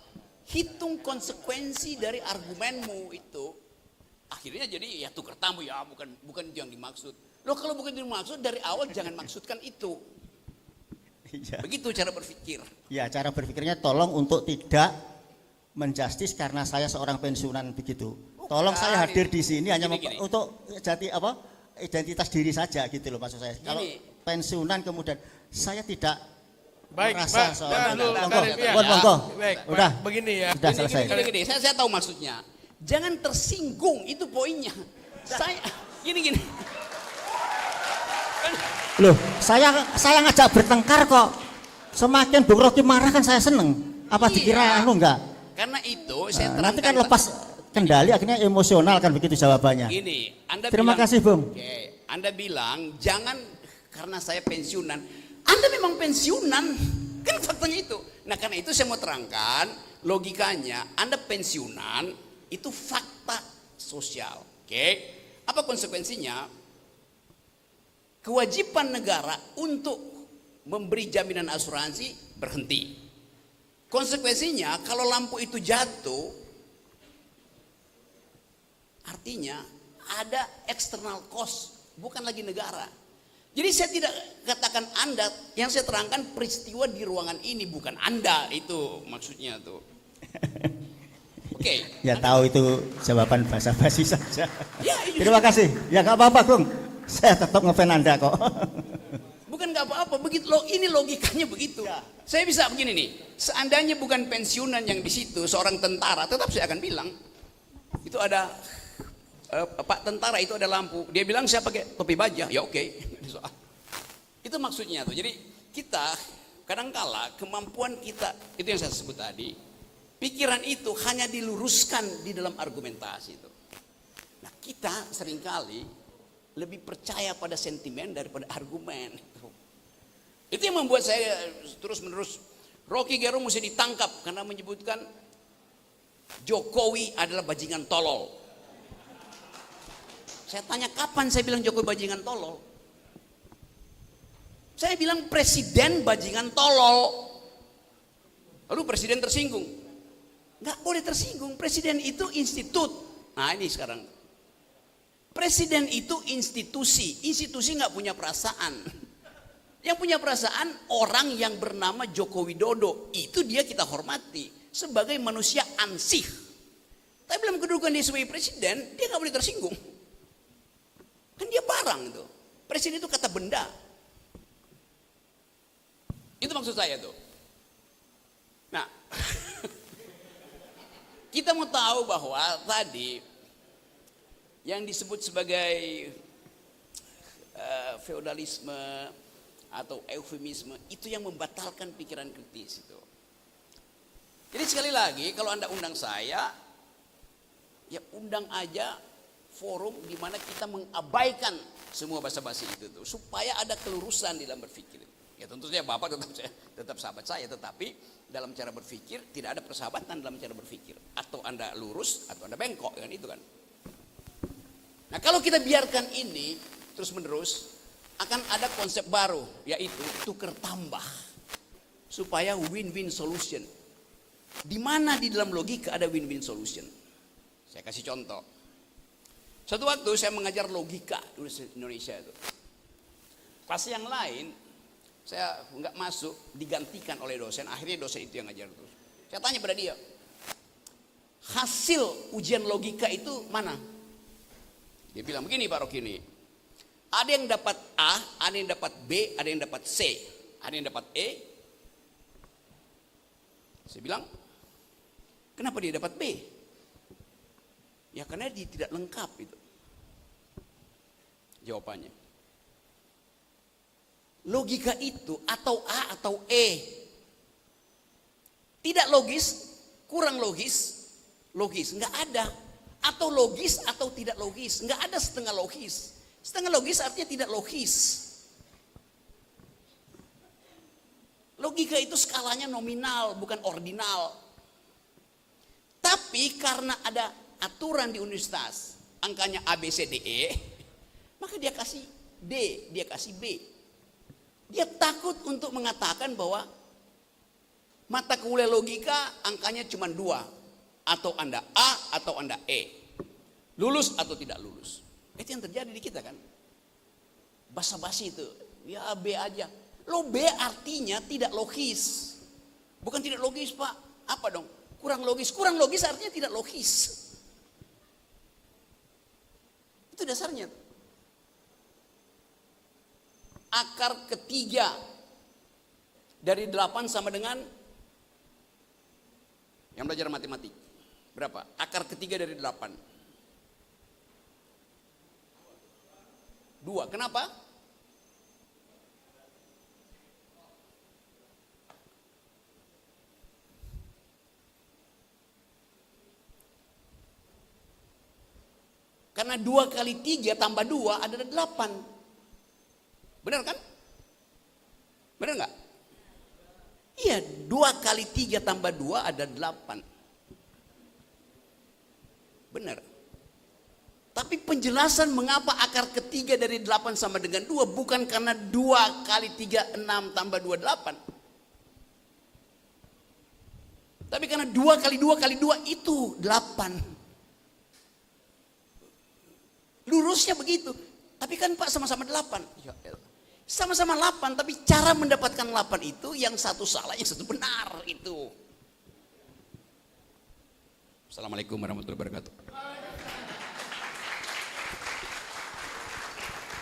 hitung konsekuensi dari argumenmu itu. Akhirnya jadi ya tukar tamu ya, bukan itu yang dimaksud. Loh kalau bukan itu yang dimaksud dari awal jangan maksudkan itu.
Iya.
Begitu cara berpikir.
Ya, cara berpikirnya tolong untuk tidak menjustis karena saya seorang pensiunan begitu. Tolong saya hadir di sini hanya
Gini.
untuk identitas diri saja gitu loh maksud saya. Kalau
Gini.
pensiunan kemudian saya tidak
Baik,
merasa
Pak.
seorang
Monggo.
monggo.
Baik, Pak.
Udah.
Begini ya.
Sudah selesai.
Gini, saya tahu maksudnya. Jangan tersinggung, itu poinnya. Saya gini.
Loh, saya ngajak bertengkar kok. Semakin Bung Rocky marah kan saya seneng. Apa
Iya.
dikira anu enggak?
Karena itu saya
Nah, nanti kan
terangkan.
lepas kendali akhirnya emosional kan begitu jawabannya.
Gini, Anda
Terima
bilang,
kasih, Bung.
Oke, Anda bilang jangan karena saya pensiunan. Anda memang pensiunan, kan faktanya itu. Nah karena itu saya mau terangkan logikanya. Anda pensiunan itu fakta sosial. Oke, apa konsekuensinya? Kewajiban negara untuk memberi jaminan asuransi berhenti. Konsekuensinya kalau lampu itu jatuh, artinya ada external cost, bukan lagi negara. Jadi saya tidak katakan Anda, yang saya terangkan peristiwa di ruangan ini, bukan Anda, itu maksudnya tuh. Oke.
Ya tahu itu jawaban basa-basi saja.
Ya,
Terima kasih. Ya nggak apa-apa, Bung. Saya tetap ngefan Anda kok.
bukan nggak apa-apa, begitu loh, ini logikanya begitu. Saya bisa begini nih, seandainya bukan pensiunan yang di situ, seorang tentara, tetap saya akan bilang itu ada Pak tentara itu ada lampu, dia bilang saya pakai topi baja, ya oke. Itu maksudnya tuh. Jadi kita kadangkala kemampuan kita itu yang saya sebut tadi, pikiran itu hanya diluruskan di dalam argumentasi itu. Nah kita seringkali lebih percaya pada sentimen daripada argumen. Itu yang membuat saya terus menerus Rocky Gerung mesti ditangkap karena menyebutkan Jokowi adalah bajingan tolol. Saya tanya kapan saya bilang Jokowi bajingan tolol? Saya bilang presiden bajingan tolol. Lalu presiden tersinggung. Nggak boleh tersinggung, presiden itu institut. Nah ini sekarang. Presiden itu institusi nggak punya perasaan. Yang punya perasaan orang yang bernama Joko Widodo, itu dia kita hormati sebagai manusia ansih. Tapi dalam kedudukan dia sebagai presiden, dia nggak boleh tersinggung. Kan dia barang itu. Presiden itu kata benda. Itu maksud saya tuh. Nah, kita mau tahu bahwa tadi yang disebut sebagai feodalisme atau eufemisme itu yang membatalkan pikiran kritis itu. Jadi sekali lagi kalau Anda undang saya, ya undang aja forum di mana kita mengabaikan semua basa-basi itu tuh, supaya ada kelurusan di dalam berpikir. Ya tentu saja Bapak tetap sahabat saya, tetapi dalam cara berpikir tidak ada persahabatan dalam cara berpikir. Atau Anda lurus atau Anda bengkok, kan itu kan. Nah kalau kita biarkan ini terus menerus, akan ada konsep baru, yaitu tukar tambah supaya win-win solution. Di mana di dalam logika ada win-win solution? Saya kasih contoh. Suatu waktu saya mengajar logika di Indonesia itu. Kelas yang lain saya nggak masuk, digantikan oleh dosen. Akhirnya dosen itu yang ngajar terus. Saya tanya pada dia, hasil ujian logika itu mana? Dia bilang begini, Pak Rocky ini, ada yang dapat A, ada yang dapat B, ada yang dapat C, ada yang dapat E. Saya bilang, kenapa dia dapat B? Ya karena dia tidak lengkap itu. Jawabannya, logika itu atau A atau E, tidak logis, kurang logis, logis, nggak ada. Atau logis atau tidak logis, nggak ada setengah logis. Setengah logis artinya tidak logis. Logika itu skalanya nominal, bukan ordinal. Tapi karena ada aturan di universitas, angkanya A, B, C, D, E, maka dia kasih D, dia kasih B. Dia takut untuk mengatakan bahwa mata kuliah logika angkanya cuma 2. Atau Anda A atau Anda E. Lulus atau tidak lulus. Itu yang terjadi di kita kan. Basa-basi itu. Ya B aja. Lo B artinya tidak logis. Bukan tidak logis Pak. Apa dong? Kurang logis. Kurang logis artinya tidak logis. Itu dasarnya. Akar ketiga dari 8 sama dengan yang belajar matematik. Berapa? Akar ketiga dari 8. 2. Kenapa? Karena 2 kali 3 tambah 2 adalah 8. Benar kan? Benar nggak? Iya, 2 kali 3 tambah 2 ada 8. Benar. Tapi penjelasan mengapa akar ketiga dari 8 sama dengan 2 bukan karena 2 kali 3 6 tambah 2 8. Tapi karena 2 kali 2 kali 2 itu 8. Lurusnya begitu. Tapi kan Pak sama-sama 8. Ya, sama-sama 8, tapi cara mendapatkan 8 itu yang satu salah, yang satu benar itu. Assalamualaikum warahmatullahi wabarakatuh.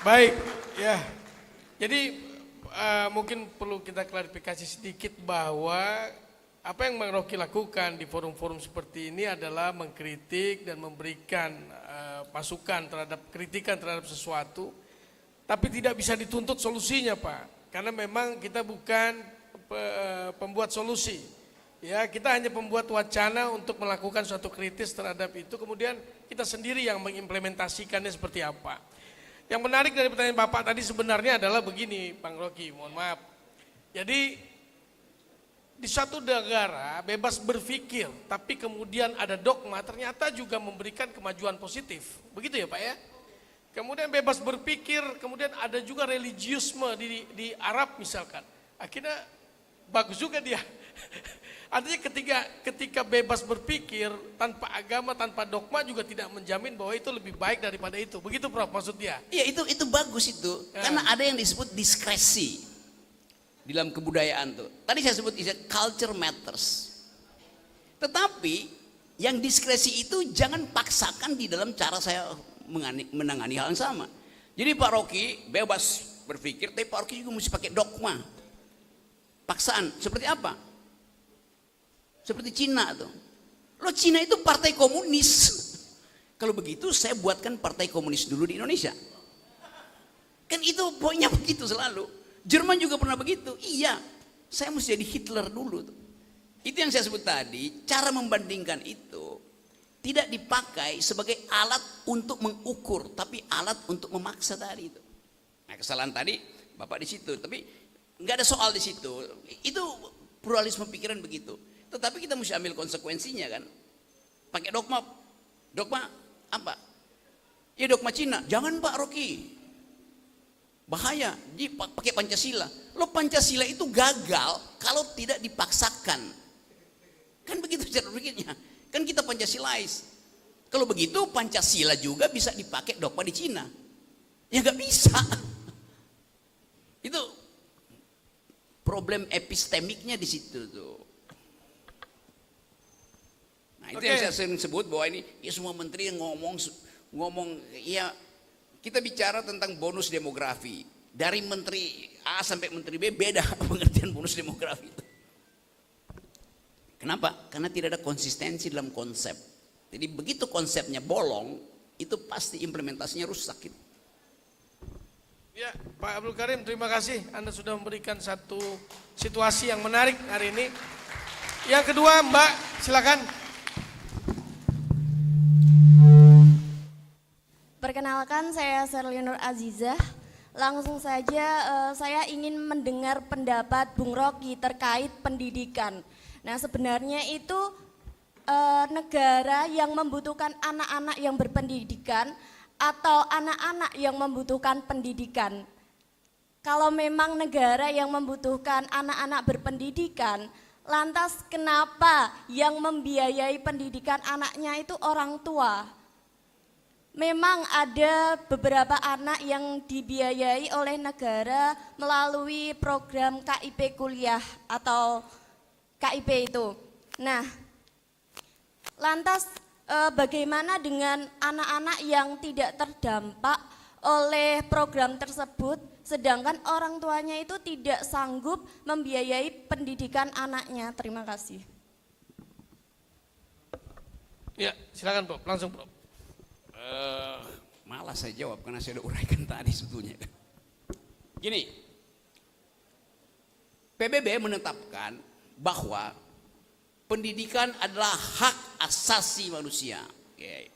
Baik, ya. Jadi mungkin perlu kita klarifikasi sedikit bahwa apa yang Bang Rocky lakukan di forum-forum seperti ini adalah mengkritik dan memberikan masukan terhadap kritikan terhadap sesuatu. Tapi tidak bisa dituntut solusinya Pak, karena memang kita bukan pembuat solusi. Ya, kita hanya pembuat wacana untuk melakukan suatu kritis terhadap itu, kemudian kita sendiri yang mengimplementasikannya seperti apa. Yang menarik dari pertanyaan Bapak tadi sebenarnya adalah begini, Bang Rocky, mohon maaf. Jadi di suatu negara bebas berpikir, tapi kemudian ada dogma ternyata juga memberikan kemajuan positif. Begitu ya Pak ya? Kemudian bebas berpikir, kemudian ada juga religiusme di Arab misalkan. Akhirnya bagus juga dia. Artinya ketika bebas berpikir tanpa agama, tanpa dogma juga tidak menjamin bahwa itu lebih baik daripada itu. Begitu Prof maksudnya?
Iya itu bagus itu. Ya. Karena ada yang disebut diskresi di dalam kebudayaan tuh. Tadi saya sebut istilah culture matters. Tetapi yang diskresi itu jangan paksakan di dalam cara saya menangani hal yang sama. Jadi Pak Rocky bebas berpikir, tapi Pak Rocky juga mesti pakai dogma. Paksaan, seperti apa? Seperti Cina tuh. Loh Cina itu partai komunis. Kalau begitu saya buatkan partai komunis dulu di Indonesia. Kan itu poinnya begitu selalu. Jerman juga pernah begitu. Iya, saya mesti jadi Hitler dulu tuh. Itu yang saya sebut tadi, cara membandingkan itu tidak dipakai sebagai alat untuk mengukur, tapi alat untuk memaksa tadi itu. Nah kesalahan tadi Bapak di situ, tapi nggak ada soal di situ. Itu pluralisme pikiran begitu. Tetapi kita mesti ambil konsekuensinya kan. Pakai dogma apa? Ya dogma Cina. Jangan Pak Rocky, bahaya. Pakai Pancasila. Lo Pancasila itu gagal kalau tidak dipaksakan. Kan begitu cara berpikirnya. Kan kita Pancasilais. Kalau begitu Pancasila juga bisa dipakai dogma di Cina. Ya nggak bisa. Itu problem epistemiknya di situ tuh. Nah, itu yang saya sering sebut bahwa ini ya semua menteri yang ngomong ya kita bicara tentang bonus demografi. Dari menteri A sampai menteri B beda pengertian bonus demografi itu. Kenapa? Karena tidak ada konsistensi dalam konsep. Jadi begitu konsepnya bolong, itu pasti implementasinya rusak gitu.
Ya, Pak Abdul Karim, terima kasih. Anda sudah memberikan satu situasi yang menarik hari ini. Yang kedua, Mbak, silakan.
Perkenalkan, saya Serli Nur Azizah. Langsung saja saya ingin mendengar pendapat Bung Rocky terkait pendidikan. Nah, sebenarnya itu negara yang membutuhkan anak-anak yang berpendidikan atau anak-anak yang membutuhkan pendidikan. Kalau memang negara yang membutuhkan anak-anak berpendidikan, lantas kenapa yang membiayai pendidikan anaknya itu orang tua? Memang ada beberapa anak yang dibiayai oleh negara melalui program KIP kuliah atau KIP itu. Nah, lantas bagaimana dengan anak-anak yang tidak terdampak oleh program tersebut, sedangkan orang tuanya itu tidak sanggup membiayai pendidikan anaknya? Terima kasih.
Ya, silakan Prof, langsung Prof.
Malas saya jawab karena saya udah uraikan tadi sebetulnya. Gini, PBB menetapkan bahwa pendidikan adalah hak asasi manusia. Okay.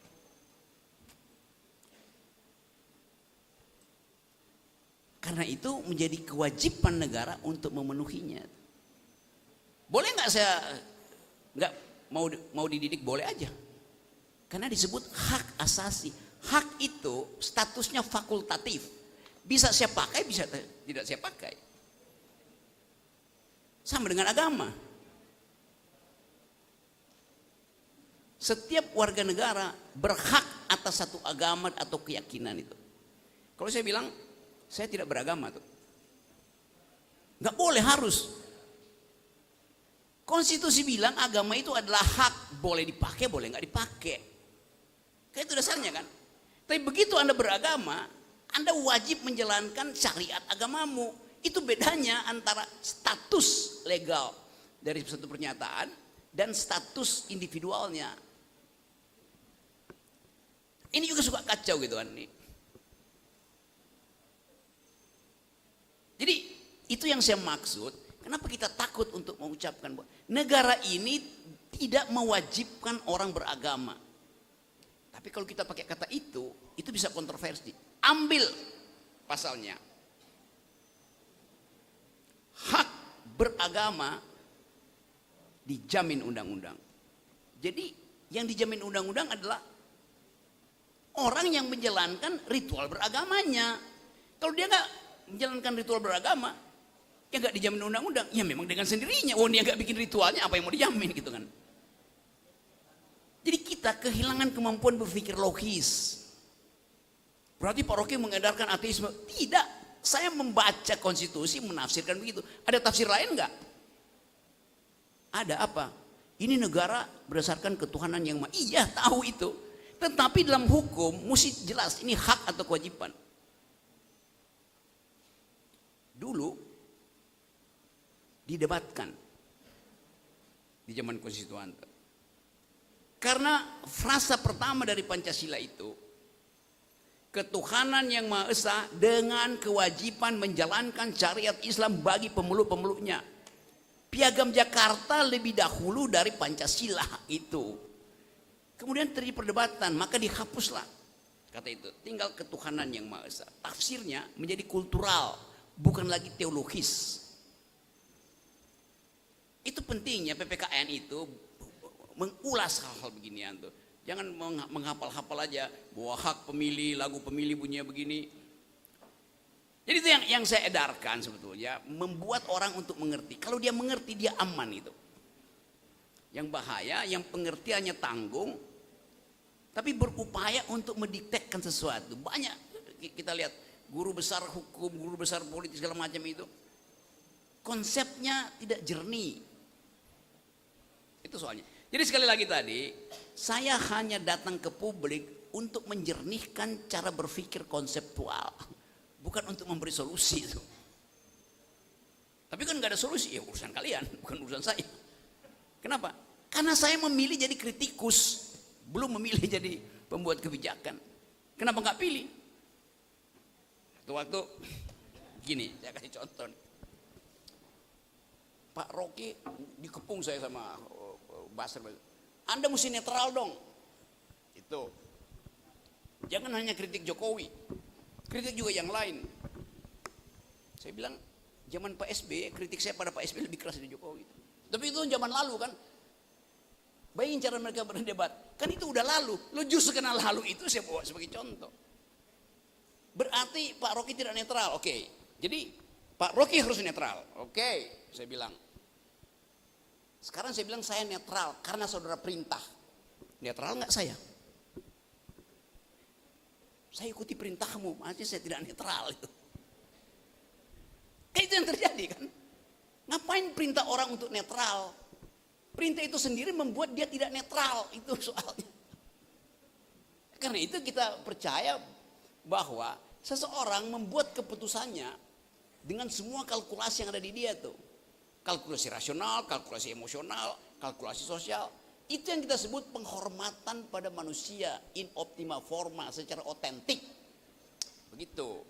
Karena itu menjadi kewajiban negara untuk memenuhinya. Boleh nggak saya nggak mau dididik, boleh aja. Karena disebut hak asasi. Hak itu statusnya fakultatif. Bisa saya pakai, bisa tidak saya pakai. Sama dengan agama. Setiap warga negara berhak atas satu agama atau keyakinan itu. Kalau saya bilang, saya tidak beragama tuh. Nggak boleh, harus. Konstitusi bilang agama itu adalah hak, boleh dipakai, boleh nggak dipakai. Kayak itu dasarnya kan. Tapi begitu Anda beragama, Anda wajib menjalankan syariat agamamu. Itu bedanya antara status legal dari satu pernyataan dan status individualnya. Ini juga suka kacau gitu kan. Jadi itu yang saya maksud. Kenapa kita takut untuk mengucapkan bahwa negara ini tidak mewajibkan orang beragama. Tapi kalau kita pakai kata itu bisa kontroversi. Ambil pasalnya. Hak beragama dijamin undang-undang. Jadi yang dijamin undang-undang adalah orang yang menjalankan ritual beragamanya. Kalau dia nggak menjalankan ritual beragama, ya nggak dijamin undang-undang. Ya memang dengan sendirinya. Oh, dia nggak bikin ritualnya, apa yang mau dijamin gitu kan? Jadi kita kehilangan kemampuan berpikir logis. Berarti Pak Rocky mengedarkan ateisme? Tidak. Saya membaca konstitusi menafsirkan begitu. Ada tafsir lain enggak? Ada apa? Ini negara berdasarkan ketuhanan yang maha. Iya, tahu itu. Tetapi dalam hukum mesti jelas ini hak atau kewajiban. Dulu didebatkan di zaman konstituante. Karena frasa pertama dari Pancasila itu, ketuhanan yang Maha Esa dengan kewajiban menjalankan syariat Islam bagi pemeluk-pemeluknya. Piagam Jakarta lebih dahulu dari Pancasila itu. Kemudian terjadi perdebatan, maka dihapuslah kata itu. Tinggal ketuhanan yang Maha Esa. Tafsirnya menjadi kultural, bukan lagi teologis. Itu pentingnya PPKN itu mengulas hal-hal beginian tuh. Jangan menghafal-hafal aja bahwa hak pemilih, lagu pemilih bunyinya begini. Jadi itu yang saya edarkan sebetulnya, membuat orang untuk mengerti. Kalau dia mengerti, dia aman itu. Yang bahaya, yang pengertiannya tanggung, tapi berupaya untuk mendiktekan sesuatu. Banyak kita lihat guru besar hukum, guru besar politik segala macam itu, konsepnya tidak jernih. Itu soalnya. Jadi sekali lagi tadi, saya hanya datang ke publik untuk menjernihkan cara berpikir konseptual, bukan untuk memberi solusi itu. Tapi kan nggak ada solusi, ya urusan kalian, bukan urusan saya. Kenapa? Karena saya memilih jadi kritikus, belum memilih jadi pembuat kebijakan. Kenapa nggak pilih? Waktu gini, saya kasih contoh nih. Pak Rocky dikepung saya sama Basar. Anda mesti netral dong. Itu. Jangan hanya kritik Jokowi. Kritik juga yang lain. Saya bilang, zaman Pak SBY, kritik saya pada Pak SBY lebih keras dari Jokowi. Tapi itu zaman lalu kan. Bayangin cara mereka berdebat. Kan itu udah lalu. Lo justru kenal lalu itu saya bawa sebagai contoh. Berarti Pak Rocky tidak netral. Oke. Jadi Pak Rocky harus netral. Oke, saya bilang. Sekarang saya bilang saya netral karena saudara perintah. Netral nggak saya? Saya ikuti perintahmu, makanya saya tidak netral itu. Kayak itu yang terjadi kan? Ngapain perintah orang untuk netral? Perintah itu sendiri membuat dia tidak netral, itu soalnya. Karena itu kita percaya bahwa seseorang membuat keputusannya dengan semua kalkulasi yang ada di dia tuh. Kalkulasi rasional, kalkulasi emosional, kalkulasi sosial. Itu yang kita sebut penghormatan pada manusia in optima forma, secara otentik. Begitu.